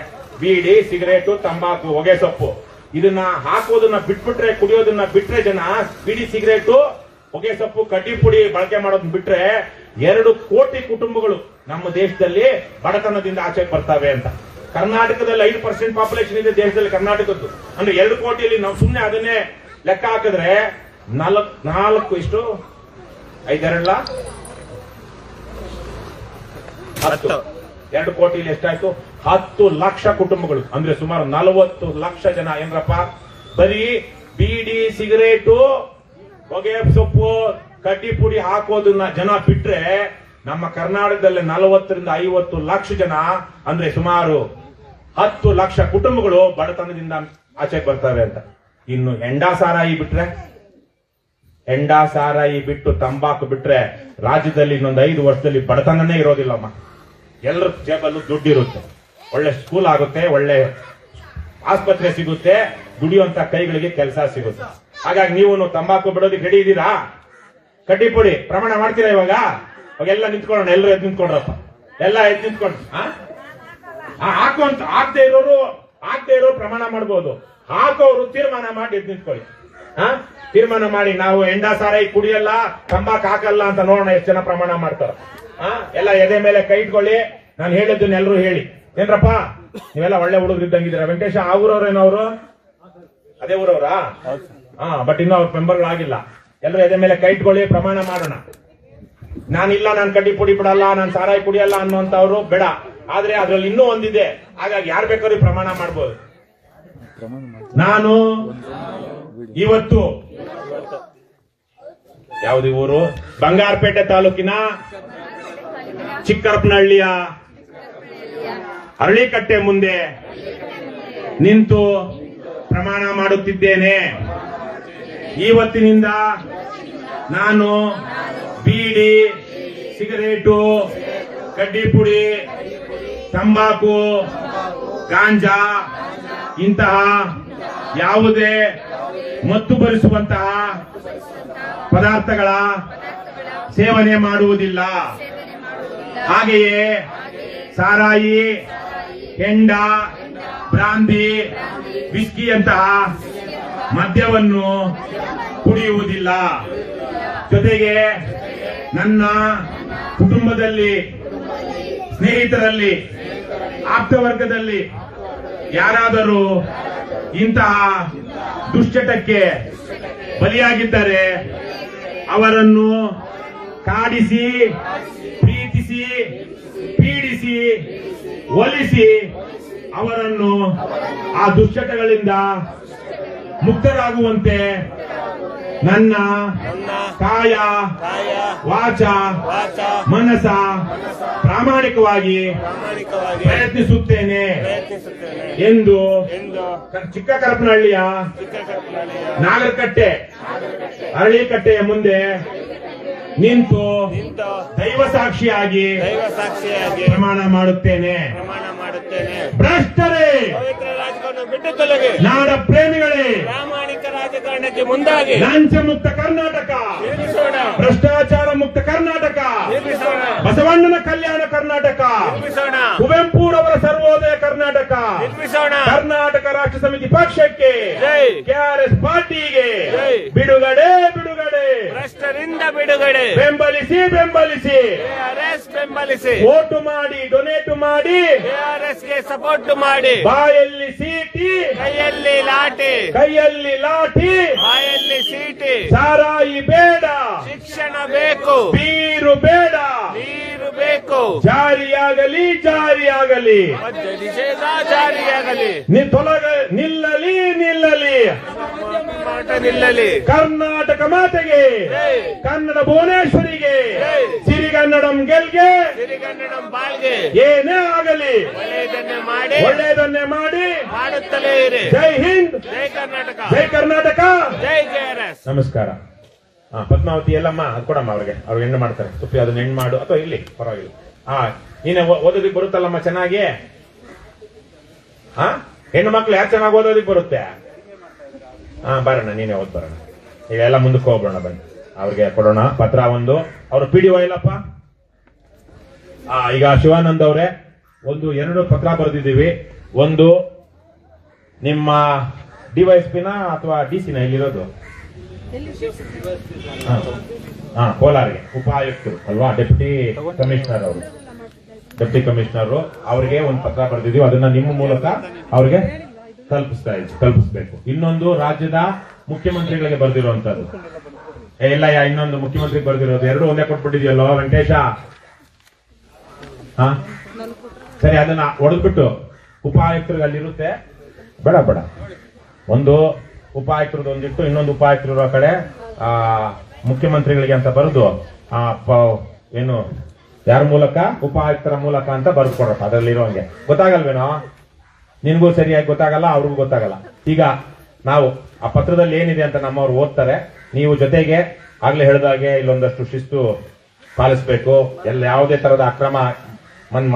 ಬೀಡಿ, ಸಿಗರೇಟು, ತಂಬಾಕು, ಹೊಗೆ ಸೊಪ್ಪು ಇದನ್ನ ಹಾಕೋದನ್ನ ಬಿಟ್ಬಿಟ್ರೆ, ಕುಡಿಯೋದನ್ನ ಬಿಟ್ರೆ ಜನ ಬೀಡಿ, ಸಿಗರೇಟು, ಹೊಗೆ ಸೊಪ್ಪು, ಕಡ್ಡಿ ಪುಡಿ ಬಳಕೆ ಮಾಡೋದನ್ನ ಬಿಟ್ರೆ 2 ಕೋಟಿ ಕುಟುಂಬಗಳು ನಮ್ಮ ದೇಶದಲ್ಲಿ ಬಡತನದಿಂದ ಆಚೆಗೆ ಬರ್ತವೆ ಅಂತ. ಕರ್ನಾಟಕದಲ್ಲಿ 5% ಪಾಪ್ಯುಲೇಷನ್ ಇದೆ ದೇಶದಲ್ಲಿ ಕರ್ನಾಟಕದ್ದು. ಅಂದ್ರೆ 2 ಕೋಟಿಯಲ್ಲಿ ನಾವು ಸುಮ್ಮನೆ ಅದನ್ನೇ ಲೆಕ್ಕ ಹಾಕಿದ್ರೆ 4 ಎಷ್ಟು 5 2 ಕೋಟಿಯಲ್ಲಿ ಎಷ್ಟಾಯ್ತು? 10 ಲಕ್ಷ ಕುಟುಂಬಗಳು ಅಂದ್ರೆ ಸುಮಾರು 40 ಲಕ್ಷ ಜನ ಏನ್ರಪ್ಪ ಬರೀ ಬೀಡಿ ಸಿಗರೇಟು ಹೊಗೆ ಸೊಪ್ಪು ಕಡ್ಡಿ ಪುಡಿ ಹಾಕೋದನ್ನ ಜನ ಬಿಟ್ರೆ ನಮ್ಮ ಕರ್ನಾಟಕದಲ್ಲಿ 40 ರಿಂದ 50 ಲಕ್ಷ ಜನ ಅಂದ್ರೆ ಸುಮಾರು 10 ಲಕ್ಷ ಕುಟುಂಬಗಳು ಬಡತನದಿಂದ ಆಚೆಗೆ ಬರ್ತವೆ ಅಂತ. ಇನ್ನು ಹೆಂಡಾ ಸಾರಾಯಿ ಬಿಟ್ಟು ತಂಬಾಕು ಬಿಟ್ರೆ ರಾಜ್ಯದಲ್ಲಿ ಇನ್ನೊಂದು 5 ವರ್ಷದಲ್ಲಿ ಬಡತನನೇ ಇರೋದಿಲ್ಲಮ್ಮ. ಎಲ್ಲರ ಜೇಬಲ್ಲೂ ದುಡ್ಡು ಇರುತ್ತೆ, ಒಳ್ಳೆ ಸ್ಕೂಲ್ ಆಗುತ್ತೆ, ಒಳ್ಳೆ ಆಸ್ಪತ್ರೆ ಸಿಗುತ್ತೆ, ದುಡಿಯುವಂತ ಕೈಗಳಿಗೆ ಕೆಲಸ ಸಿಗುತ್ತೆ. ಹಾಗಾಗಿ ನೀವು ತಂಬಾಕು ಬಿಡೋದಕ್ಕೆ ರೆಡಿ ಇದ್ದೀರಾ? ಕಡ್ಡಿ ಪುಡಿ ಪ್ರಮಾಣ ಮಾಡ್ತೀರಾ? ಇವಾಗ ಅವಾಗೆಲ್ಲ ನಿಂತ್ಕೊಳ್ಳೋಣ, ಎಲ್ಲರೂ ಎದ್ದು ನಿಂತ್ಕೊಂಡ್ರಪ್ಪ, ಎಲ್ಲ ಎದ್ದು ನಿಂತ್ಕೊಂಡು ಹಾಕುವಂತ ಆಗದೆ ಇರೋರು ಪ್ರಮಾಣ ಮಾಡ್ಬೋದು, ಹಾಕೋರು ತೀರ್ಮಾನ ಮಾಡಿ ಎದ್ದು ನಿಂತ್ಕೊಳ್ಳಿ. ತೀರ್ಮಾನ ಮಾಡಿ ನಾವು ಹೆಂಡಾ ಸಾರಾಯಿ ಕುಡಿಯಲ್ಲ, ತಂಬಾಕು ಹಾಕಲ್ಲ ಅಂತ ನೋಡೋಣ ಎಷ್ಟು ಜನ ಪ್ರಮಾಣ ಮಾಡ್ತಾರ. ಎಲ್ಲ ಎದೆ ಮೇಲೆ ಕೈ ಇಟ್ಕೊಳ್ಳಿ. ನಾನು ಹೇಳಿದ್ದನ್ನ ಎಲ್ಲರೂ ಹೇಳಿ. ಏನ್ರಪ್ಪ ನೀವೆಲ್ಲ ಒಳ್ಳೆ ಹುಡುಗರು ಇದ್ದಂಗಿದ್ದೀರಾ. ವೆಂಕಟೇಶ ಆ ಊರವ್ರೇನವರು? ಅದೇ ಊರವ್ರಾ? ಬಟ್ ಇನ್ನೂ ಅವ್ರ ಮೆಂಬರ್ಗಳಾಗಿಲ್ಲ. ಎಲ್ಲರೂ ಎದೆ ಮೇಲೆ ಕೈ ಇಟ್ಕೊಳ್ಳಿ, ಪ್ರಮಾಣ ಮಾಡೋಣ. ನಾನಿಲ್ಲ, ನಾನು ಕಡ್ಡಿ ಪುಡಿ ಬಿಡಲ್ಲ, ನಾನು ಸಾರಾಯಿ ಕುಡಿಯಲ್ಲ ಅನ್ನುವಂತವ್ರು ಬೇಡ. ಆದ್ರೆ ಅದ್ರಲ್ಲಿ ಇನ್ನೂ ಒಂದಿದೆ, ಹಾಗಾಗಿ ಯಾರು ಬೇಕಾದ್ರೂ ಪ್ರಮಾಣ ಮಾಡ್ಬೋದು. ನಾನು ಇವತ್ತು ಯಾವ್ದು ಊರು? ಬಂಗಾರಪೇಟೆ ತಾಲೂಕಿನ ಚಿಕ್ಕರಪನಹಳ್ಳಿಯ ಅರಳಿಕಟ್ಟೆ ಮುಂದೆ ನಿಂತು ಪ್ರಮಾಣ ಮಾಡುತ್ತಿದ್ದೇನೆ. ಇವತ್ತಿನಿಂದ ನಾನು ಬೀಡಿ, ಸಿಗರೇಟು, ಕಡ್ಡಿ ಪುಡಿ, ತಂಬಾಕು, ಗಾಂಜಾ ಇಂತಹ ಯಾವುದೇ ಮತ್ತು ಭರಿಸುವಂತಹ ಪದಾರ್ಥಗಳ ಸೇವನೆ ಮಾಡುವುದಿಲ್ಲ. ಹಾಗೆಯೇ ಸಾರಾಯಿ, ಹೆಂಡ, ಬ್ರಾಂದಿ, ವಿಸ್ಕಿಯಂತಹ ಮದ್ಯವನ್ನು ಕುಡಿಯುವುದಿಲ್ಲ. ಜೊತೆಗೆ ನನ್ನ ಕುಟುಂಬದಲ್ಲಿ, ಸ್ನೇಹಿತರಲ್ಲಿ, ಆಪ್ತವರ್ಗದಲ್ಲಿ ಯಾರಾದರೂ ಇಂತಹ ದುಶ್ಚಟಕ್ಕೆ ಬಲಿಯಾಗಿದ್ದರೆ ಅವರನ್ನು ಕಾಡಿಸಿ, ಪ್ರೀತಿಸಿ, ಪೀಡಿಸಿ, ಒಲಿಸಿ ಅವರನ್ನು ಆ ದುಶ್ಚಟಗಳಿಂದ ಮುಕ್ತರಾಗುವಂತೆ ನನ್ನ ಕಾಯ, ವಾಚ, ಮನಸ ಪ್ರಾಮಾಣಿಕವಾಗಿ ಪ್ರಯತ್ನಿಸುತ್ತೇನೆ ಎಂದು ಚಿಕ್ಕಕರಪನಹಳ್ಳಿಯ ನಾಗರಕಟ್ಟೆ ಅರಳಿಕಟ್ಟೆಯ ಮುಂದೆ ನಿಂತು ದೈವ ಸಾಕ್ಷಿಯಾಗಿ ಪ್ರಮಾಣ ಮಾಡುತ್ತೇನೆ. ಭ್ರಷ್ಟರೇ, ಬಿಟ್ಟು ತೊಲಗಿ, ನಾಡ ಪ್ರೇಮಿಗಳೇ, ಪ್ರಾಮಾಣಿಕ ರಾಜಕಾರಣಕ್ಕೆ ಮುಂದಾಗಿ ಲಂಚ ಮುಕ್ತ ಕರ್ನಾಟಕ, ನಿರ್ಮಿಸೋಣ, ಭ್ರಷ್ಟಾಚಾರ ಮುಕ್ತ ಕರ್ನಾಟಕ, ನಿರ್ಮಿಸೋಣ, ಬಸವಣ್ಣನ ಕಲ್ಯಾಣ ಕರ್ನಾಟಕ, ನಿರ್ಮಿಸೋಣ, ಕುವೆಂಪುರವರ ಸರ್ವೋದಯ ಕರ್ನಾಟಕ, ನಿರ್ಮಿಸೋಣ. ಕರ್ನಾಟಕ ರಾಷ್ಟ್ರ ಸಮಿತಿ ಪಕ್ಷಕ್ಕೆ ಜೈ, ಕೆಆರ್ಎಸ್ ಪಾರ್ಟಿಗೆ ಜೈ. ಬಿಡುಗಡೆ, ಬಿಡುಗಡೆ, ಭ್ರಷ್ಟರಿಂದ ಬಿಡುಗಡೆ. ಬೆಂಬಲಿಸಿ, ಬೆಂಬಲಿಸಿ, ಕೆಆರ್ಎಸ್ ಬೆಂಬಲಿಸಿ, ವೋಟು ಮಾಡಿ, ಡೊನೇಟ್ ಮಾಡಿ, ಕೆಆರ್ಎಸ್ ಗೆ ಸಪೋರ್ಟ್ ಮಾಡಿ. ಬಾಯಲ್ಲಿ ಸೀಟಿ, ಕೈಯಲ್ಲಿ ಲಾಟಿ, ಕೈಯಲ್ಲಿ ಲಾಠಿ, ಬಾಯಲ್ಲಿ ಸೀಟಿ. ಸಾರಾಯಿ ಬೇಡ, ಶಿಕ್ಷಣ ಬೇಕು, ಬೀರು ಬೇಡ, ನೀರು ಬೇಕು, ಜಾರಿಯಾಗಲಿ, ಜಾರಿಯಾಗಲಿ, ಮದ್ಯ ನಿಷೇಧ ಜಾರಿಯಾಗಲಿ, ನಿಲ್ಲಲಿ, ನಿಲ್ಲಲಿ, ಮಾಟ ನಿಲ್ಲಲಿ. ಕರ್ನಾಟಕ ಮಾತೆಗೆ, ಜೈ. ಕನ್ನಡ ಭುವನೇಶ್ವರಿಗೆ, ಜೈ. ಸಿರಿಗನ್ನಡಂ ಗೆಲ್ಗೆ, ಸಿರಿಗನ್ನಡಂ ಬಾಳ್ಗೆ. ಏನೇ ಆಗಲಿ ಒಳ್ಳೆಯದನ್ನೇ ಮಾಡಿ, ಒಳ್ಳೆಯದನ್ನೇ ಮಾಡಿ ಮಾಡುತ್ತಲೇ ಇರಿ. ಜೈ ಹಿಂದ್, ಜೈ ಕರ್ನಾಟಕ, ಜೈ ಕರ್ನಾಟಕ, ಜೈ ಕೆಆರ್ಎಸ್. ನಮಸ್ಕಾರ. ಪದ್ಮಾವತಿ ಎಲ್ಲಮ್ಮ ಅದು ಕೊಡಮ್ಮ ಅವ್ರಿಗೆ ಹೆಣ್ಣು ಮಾಡ್ತಾರೆ. ತುಪ್ಪಿ ಅದನ್ನ ಹೆಣ್ಣು ಮಾಡು, ಅಥವಾ ಇಲ್ಲಿ ಪರವಾಗಿಲ್ಲ. ನೀನೆ ಓದೋದಿಕ್ ಬರುತ್ತಲ್ಲಮ್ಮ ಚೆನ್ನಾಗಿ? ಹೆಣ್ಣು ಮಕ್ಳು ಯಾರು ಚೆನ್ನಾಗಿ ಓದೋದಿಕ್ ಬರುತ್ತೆ? ಬರೋಣ, ನೀನೇ ಓದ್ ಬರೋಣ. ಈಗೆಲ್ಲ ಮುಂದಕ್ಕೆ ಹೋಗ್ಬೋಣ, ಬನ್ನಿ ಅವ್ರಿಗೆ ಕೊಡೋಣ ಪತ್ರ. ಒಂದು ಅವ್ರ PDO ಇಲ್ಲಪ್ಪ. ಈಗ ಶಿವಾನಂದ್ ಅವರೇ ಒಂದು 2 ಪತ್ರ ಬರೆದಿದ್ದೀವಿ. ಒಂದು ನಿಮ್ಮ ಡಿವೈಎಸ್ಪಿನ ಅಥವಾ DC-ನ ಇಲ್ಲಿರೋದು? ಕೋಲಾರ್ಗೆ ಉಪ ಆಯುಕ್ತರು ಅಲ್ವಾ, ಡೆಪ್ಯೂಟಿ ಕಮಿಷನರ್ ಅವರು, ಡೆಪ್ಯೂಟಿ ಕಮಿಷನರ್ ಅವರಿಗೆ ಒಂದು ಪತ್ರ ಬರೆದಿದ್ದೀವಿ. ಅದನ್ನ ನಿಮ್ಮ ಮೂಲಕ ಅವ್ರಿಗೆ ತಲುಪಿಸ್ಬೇಕು. ಇನ್ನೊಂದು ರಾಜ್ಯದ ಮುಖ್ಯಮಂತ್ರಿಗಳಿಗೆ ಬರೆದಿರುವಂತದ್ದು. ಇಲ್ಲ, ಇನ್ನೊಂದು ಮುಖ್ಯಮಂತ್ರಿಗೆ ಬರೆದಿರೋದು. 2 ಒಂದೇ ಕೊಟ್ಬಿಟ್ಟಿದ್ಯಲ್ಲೋ ವೆಂಕಟೇಶ? ಸರಿ, ಅದನ್ನ ಹೊಡೆದ್ಬಿಟ್ಟು ಉಪಾಯುಕ್ತರಿಗೆ ಅಲ್ಲಿರುತ್ತೆ. ಬೇಡ ಬೇಡ, ಒಂದು ಉಪಾಯುಕ್ತರದ್ದು ಒಂದಿಟ್ಟು, ಇನ್ನೊಂದು ಉಪಾಯುಕ್ತರು ಆ ಕಡೆ ಮುಖ್ಯಮಂತ್ರಿಗಳಿಗೆ ಅಂತ ಬರೆದು ಏನು ಯಾರ ಮೂಲಕ, ಉಪಾಯುಕ್ತರ ಮೂಲಕ ಅಂತ ಬರೆದು ಕೊಡ್ರಪ್ಪ. ಅದರಲ್ಲಿ ಇರೋಂಗೆ ಗೊತ್ತಾಗಲ್ವೇನೋ, ನಿನ್ಗೂ ಸರಿಯಾಗಿ ಗೊತ್ತಾಗಲ್ಲ, ಅವ್ರಿಗೂ ಗೊತ್ತಾಗಲ್ಲ. ಈಗ ನಾವು ಆ ಪತ್ರದಲ್ಲಿ ಏನಿದೆ ಅಂತ ನಮ್ಮವ್ರು ಓದ್ತಾರೆ, ನೀವು ಜೊತೆಗೆ ಆಗ್ಲೇ ಹೇಳಿದಾಗೆ ಇಲ್ಲೊಂದಷ್ಟು ಶಿಸ್ತು ಪಾಲಿಸಬೇಕು. ಎಲ್ಲ ಯಾವುದೇ ತರದ ಅಕ್ರಮ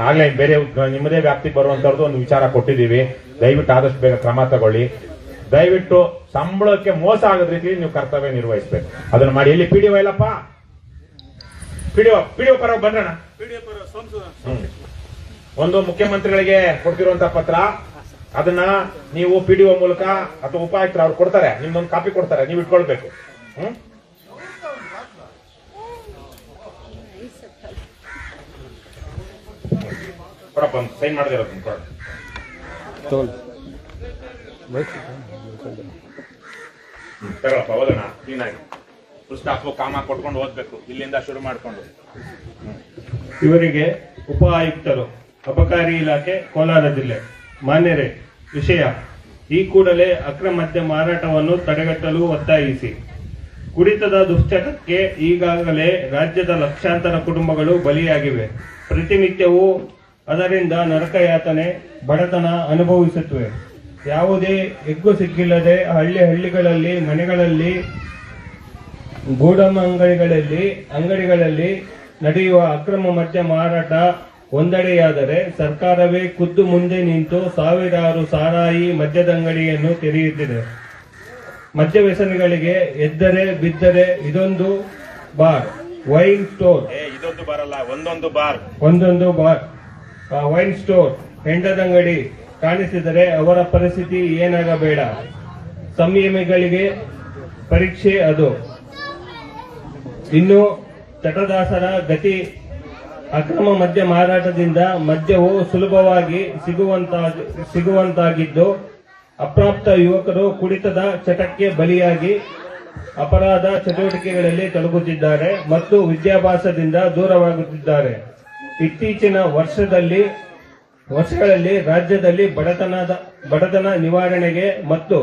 ಆಗ್ಲೇ ಬೇರೆ ನಿಮ್ಮದೇ ವ್ಯಾಪ್ತಿಗೆ ಬರುವಂತವ್ರದ್ದು ಒಂದು ವಿಚಾರ ಕೊಟ್ಟಿದ್ದೀವಿ. ದಯವಿಟ್ಟು ಆದಷ್ಟು ಬೇಗ ಕ್ರಮ ತಗೊಳ್ಳಿ. ದಯವಿಟ್ಟು ಸಂಬಳಕ್ಕೆ ಮೋಸ ಆಗದ ರೀತಿ ನೀವು ಕರ್ತವ್ಯ ನಿರ್ವಹಿಸಬೇಕು. ಅದನ್ನ ಮಾಡಿ. ಎಲ್ಲಿ ಪಿಡಿಒ ಇಲ್ಲಪ್ಪ, ಪಿಡಿಒ ಪರ ಬಂದ್ರಣ. ಒಂದು ಮುಖ್ಯಮಂತ್ರಿಗಳಿಗೆ ಕೊಡ್ತಿರುವಂತಹ ಪತ್ರ, ಅದನ್ನ ನೀವು ಪಿಡಿಒ ಮೂಲಕ ಅಥವಾ ಉಪಾಯುಕ್ತರು ಅವ್ರು ಕೊಡ್ತಾರೆ, ನಿಮ್ದೊಂದು ಕಾಪಿ ಕೊಡ್ತಾರೆ, ನೀವು ಇಟ್ಕೊಳ್ಬೇಕು. ಕೊಡಪ್ಪ, ಸೈನ್ ಮಾಡದಿರೋದು ತಗೊಳಪ್ಪ. ಓದೋಣ ಕ್ಲೀನಾಗಿ, ಪುಸ್ತಕ ಕಾಮ ಕೊಟ್ಕೊಂಡು ಓದ್ಬೇಕು, ಇಲ್ಲಿಂದ ಶುರು ಮಾಡ್ಕೊಂಡು. ಇವರಿಗೆ ಉಪ ಆಯುಕ್ತರು, ಅಬಕಾರಿ ಇಲಾಖೆ, ಕೋಲಾರ ಜಿಲ್ಲೆ. ಮಾನ್ಯರೇ, ವಿಷಯ: ಈ ಕೂಡಲೇ ಅಕ್ರಮ ಮದ್ಯ ಮಾರಾಟವನ್ನು ತಡೆಗಟ್ಟಲು ಒತ್ತಾಯಿಸಿ. ಕುಡಿತದ ದುಶ್ಚಟಕ್ಕೆ ಈಗಾಗಲೇ ರಾಜ್ಯದ ಲಕ್ಷಾಂತರ ಕುಟುಂಬಗಳು ಬಲಿಯಾಗಿವೆ. ಪ್ರತಿನಿತ್ಯವೂ ಅದರಿಂದ ನರಕಯಾತನೆ, ಬಡತನ ಅನುಭವಿಸುತ್ತವೆ. ಯಾವುದೇ ಎಗ್ಗು ಸಿಕ್ಕಿಲ್ಲದೆ ಹಳ್ಳಿಗಳಲ್ಲಿ, ಮನೆಗಳಲ್ಲಿ, ಗೋಡಂಬಿ ಅಂಗಡಿಗಳಲ್ಲಿ ನಡೆಯುವ ಅಕ್ರಮ ಮದ್ಯ ಮಾರಾಟ ಒಂದೆಡೆಯಾದರೆ, ಸರ್ಕಾರವೇ ಖುದ್ದು ಮುಂದೆ ನಿಂತು ಸಾವಿರಾರು ಸಾರಾಯಿ ಮದ್ಯದಂಗಡಿಯನ್ನು ತೆರೆಯುತ್ತಿದೆ. ಮದ್ಯ ವ್ಯಸನಿಗಳಿಗೆ ಎದ್ದರೆ ಬಿದ್ದರೆ ಇದೊಂದು ಬಾರ್, ವೈನ್ ಸ್ಟೋರ್, ಇದೊಂದು ಬಾರಲ್ಲ, ಒಂದೊಂದು ಬಾರ್, ವೈನ್ ಸ್ಟೋರ್, ಹೆಂಡದಂಗಡಿ ಕಾಣಿಸಿದರೆ ಅವರ ಪರಿಸ್ಥಿತಿ ಏನಾಗಬೇಡ. ಸಂಯಮಿಗಳಿಗೆ ಪರೀಕ್ಷೆ ಅದು. ಇನ್ನು ಚಟದಾಸರ ಗತಿ: ಅಕ್ರಮ ಮದ್ಯ ಮಾರಾಟದಿಂದ ಮದ್ಯವು ಸುಲಭವಾಗಿ ಸಿಗುವಂತಾಗಿದ್ದು, ಅಪ್ರಾಪ್ತ ಯುವಕರು ಕುಡಿತದ ಚಟಕ್ಕೆ ಬಲಿಯಾಗಿ ಅಪರಾಧ ಚಟುವಟಿಕೆಗಳಲ್ಲಿ ತೊಡಗುತ್ತಿದ್ದಾರೆ ಮತ್ತು ವಿದ್ಯಾಭ್ಯಾಸದಿಂದ ದೂರವಾಗುತ್ತಿದ್ದಾರೆ. ಇತ್ತೀಚಿನ ವರ್ಷಗಳಲ್ಲಿ ರಾಜ್ಯದಲ್ಲಿ ಬಡತನ ನಿವಾರಣೆಗೆ ಮತ್ತು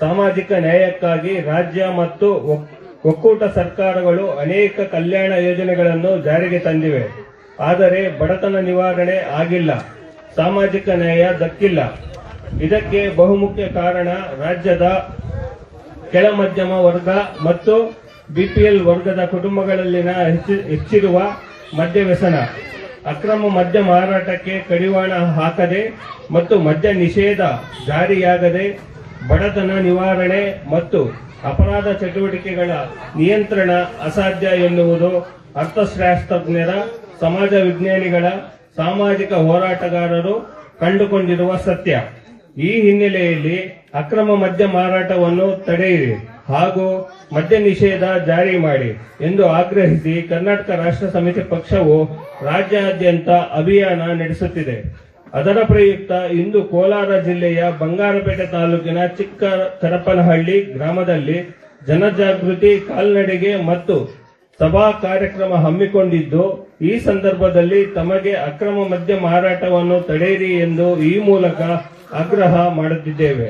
ಸಾಮಾಜಿಕ ನ್ಯಾಯಕ್ಕಾಗಿ ರಾಜ್ಯ ಮತ್ತು ಒಕ್ಕೂಟ ಸರ್ಕಾರಗಳು ಅನೇಕ ಕಲ್ಯಾಣ ಯೋಜನೆಗಳನ್ನು ಜಾರಿಗೆ ತಂದಿವೆ. ಆದರೆ ಬಡತನ ನಿವಾರಣೆ ಆಗಿಲ್ಲ, ಸಾಮಾಜಿಕ ನ್ಯಾಯ ದಕ್ಕಿಲ್ಲ. ಇದಕ್ಕೆ ಬಹುಮುಖ್ಯ ಕಾರಣ ರಾಜ್ಯದ ಕೆಳ ಮಧ್ಯಮ ವರ್ಗ ಮತ್ತು ಬಿಪಿಎಲ್ ವರ್ಗದ ಕುಟುಂಬಗಳಲ್ಲಿನ ಹೆಚ್ಚಿರುವ ಮದ್ಯ ವ್ಯಸನ. ಅಕ್ರಮ ಮದ್ಯ ಮಾರಾಟಕ್ಕೆ ಕಡಿವಾಣ ಹಾಕದೆ ಮತ್ತು ಮದ್ಯ ನಿಷೇಧ ಜಾರಿಯಾಗದೆ ಬಡತನ ನಿವಾರಣೆ ಮತ್ತು ಅಪರಾಧ ಚಟುವಟಿಕೆಗಳ ನಿಯಂತ್ರಣ ಅಸಾಧ್ಯ ಎನ್ನುವುದು ಅರ್ಥಶಾಸ್ತ್ರಜ್ಞರ, ಸಮಾಜ ವಿಜ್ಞಾನಿಗಳ, ಸಾಮಾಜಿಕ ಹೋರಾಟಗಾರರು ಕಂಡುಕೊಂಡಿರುವ ಸತ್ಯ. ಈ ಹಿನ್ನೆಲೆಯಲ್ಲಿ ಅಕ್ರಮ ಮದ್ಯ ಮಾರಾಟವನ್ನು ತಡೆಯಿರಿ ಹಾಗೂ ಮದ್ಯ ನಿಷೇಧ ಜಾರಿ ಮಾಡಿ ಎಂದು ಆಗ್ರಹಿಸಿ ಕರ್ನಾಟಕ ರಾಷ್ಟ್ರ ಸಮಿತಿ ಪಕ್ಷವು ರಾಜ್ಯಾದ್ಯಂತ ಅಭಿಯಾನ ನಡೆಸುತ್ತಿದೆ. ಅದರ ಪ್ರಯುಕ್ತ ಇಂದು ಕೋಲಾರ ಜಿಲ್ಲೆಯ ಬಂಗಾರಪೇಟೆ ತಾಲೂಕಿನ ಚಿಕ್ಕ ಕರಪನಹಳ್ಳಿ ಗ್ರಾಮದಲ್ಲಿ ಜನಜಾಗೃತಿ, ಕಾಲ್ನಡಿಗೆ ಮತ್ತು ಸಭಾ ಕಾರ್ಯಕ್ರಮ ಹಮ್ಮಿಕೊಂಡಿದ್ದು, ಈ ಸಂದರ್ಭದಲ್ಲಿ ತಮಗೆ ಅಕ್ರಮ ಮದ್ಯ ಮಾರಾಟವನ್ನು ತಡೆಯಿರಿ ಎಂದು ಈ ಮೂಲಕ ಆಗ್ರಹ ಮಾಡುತ್ತಿದ್ದೇವೆ.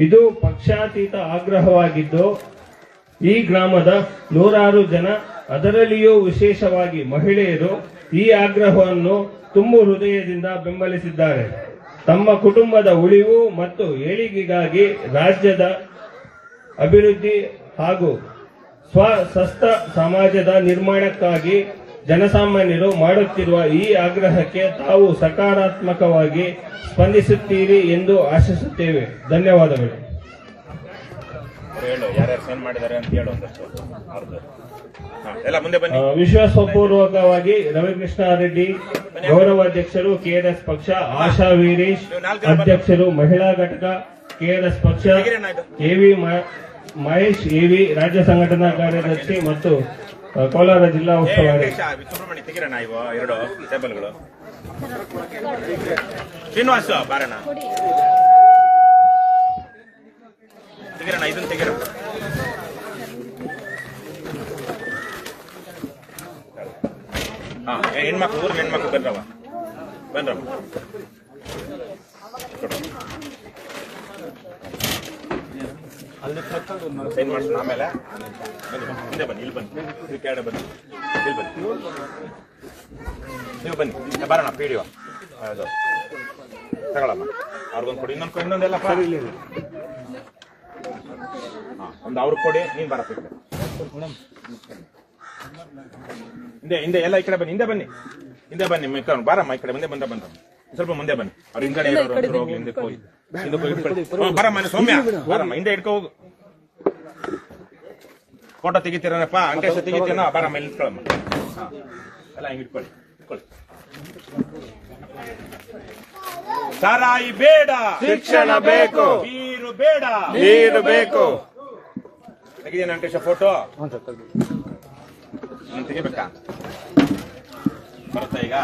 ಇದು ಪಕ್ಷಾತೀತ ಆಗ್ರಹವಾಗಿದ್ದು, ಈ ಗ್ರಾಮದ ನೂರಾರು ಜನ, ಅದರಲ್ಲಿಯೂ ವಿಶೇಷವಾಗಿ ಮಹಿಳೆಯರು ಈ ಆಗ್ರಹವನ್ನು ತುಂಬು ಹೃದಯದಿಂದ ಬೆಂಬಲಿಸಿದ್ದಾರೆ. ತಮ್ಮ ಕುಟುಂಬದ ಉಳಿವು ಮತ್ತು ಏಳಿಗೆಗಾಗಿ ರಾಜ್ಯದ ಅಭಿವೃದ್ಧಿ ಹಾಗೂ ಸ್ವಸ್ಥ ಸಮಾಜದ ನಿರ್ಮಾಣಕ್ಕಾಗಿ ಜನಸಾಮಾನ್ಯರು ಮಾಡುತ್ತಿರುವ ಈ ಆಗ್ರಹಕ್ಕೆ ತಾವು ಸಕಾರಾತ್ಮಕವಾಗಿ ಸ್ಪಂದಿಸುತ್ತೀರಿ ಎಂದು ಆಶಿಸುತ್ತೇವೆ. ಧನ್ಯವಾದಗಳು. ಯಾರ್ಯಾರು ಸೈನ್ ಮಾಡಿದ್ದಾರೆ ಅಂತ ಹೇಳು ಒಂದಷ್ಟು ಅವ್ರದ್ದು. ಎಲ್ಲ ಮುಂದೆ ಬನ್ನಿ. ವಿಶ್ವಾಸಪೂರ್ವಕವಾಗಿ ರವಿಕೃಷ್ಣ ರೆಡ್ಡಿ, ಗೌರವಾಧ್ಯಕ್ಷರು ಕೆಆರ್ಎಸ್ ಪಕ್ಷ, ಆಶಾ ವೀರೇಶ್ ಅಧ್ಯಕ್ಷರು, ಮಹಿಳಾ ಘಟಕ ಕೆಆರ್ಎಸ್ ಪಕ್ಷ, ಎವಿ ಮಹೇಶ್ ಎವಿ ರಾಜ್ಯ ಸಂಘಟನಾ ಕಾರ್ಯದರ್ಶಿ ಮತ್ತು ಕೋಲಾರ ಜಿಲ್ಲಾ ಉಸ್ತುವಾರಿ. ಸುಬ್ರಹ್ಮಣ್ಯ ತೆಗಿರೋಣ ಇವು ಎರಡು ಟೇಬಲ್ಗಳು. ಶ್ರೀನಿವಾಸ ಬಾರಣ ತೆಗಿರೋಣ, ಇದನ್ನು ತೆಗಿರೋಣ. ಹೆಣ್ಮಕ್ಳು, ಊರಿನ ಹೆಣ್ಮಕ್ಳು ಬರ್ರವ ಬನ್ರಮ್ಮ. ಸೈನ್ ಮಾಡ್ಸೋಣ ಆಮೇಲೆ. ಹಿಂದೆ ಬನ್ನಿ, ಇಲ್ಲಿ ಬನ್ನಿ, ಇಲ್ಲಿ ಕೆಳಗಡೆ ಬನ್ನಿ, ಇಲ್ಲಿ ಬನ್ನಿ, ನೀವು ಬನ್ನಿ, ಬರೋಣ. PDO ಹೌದು, ತಗೊಳಮ್ಮ. ಅವ್ರಿಗೊಂದು ಕೊಡಿ, ಇನ್ನೊಂದೆಲ್ಲ ಒಂದು ಅವ್ರಿಗೆ ಕೊಡಿ, ನೀನ್ ಬರಪ್ಪ. ಹಿಂದೆ ಎಲ್ಲ ಈ ಕಡೆ ಬನ್ನಿ, ಹಿಂದೆ ಬನ್ನಿ, ಬಾರಮ್ಮ. ಈ ಕಡೆ ಮುಂದೆ ಬಂದ ಸ್ವಲ್ಪ ಮುಂದೆ ಬನ್ನಿ. ಅವ್ರ ಹಿಂದ್ಗಡೆ ಇರೋರು ಹೋಗ್ಲಿ, ಹಿಂದಕ್ಕೆ ಹೋಗಿ ಬರಮ್ಮ. ಸೌಮ್ಯ ಬರಮ್ಮ, ಹಿಂದೆ ಇಟ್ಕೊ ಹೋಗು. ಫೋಟೋ ತೆಗಿತೀರಪ್ಪ, ಅಂಕೇಶ ತೆಗಿತೀನ, ಬರಮ್ಮ, ಇಲ್ಲಿ ಇಟ್ಕೊಳಮ್ಮ. ಎಲ್ಲ ಹಿಂಗೆ ಇಟ್ಕೊಳ್ಳಿ. ಸಾರಾಯಿ ಬೇಡ, ಶಿಕ್ಷಣ ಬೇಕು, ನೀರು ಬೇಡ, ನೀರು ಬೇಕು. ತೆಗಿದೇನ ಅಂಕೇಶ ಫೋಟೋ? ತೆಗಿಬೇಕಾ? ಬರುತ್ತಾ ಈಗ?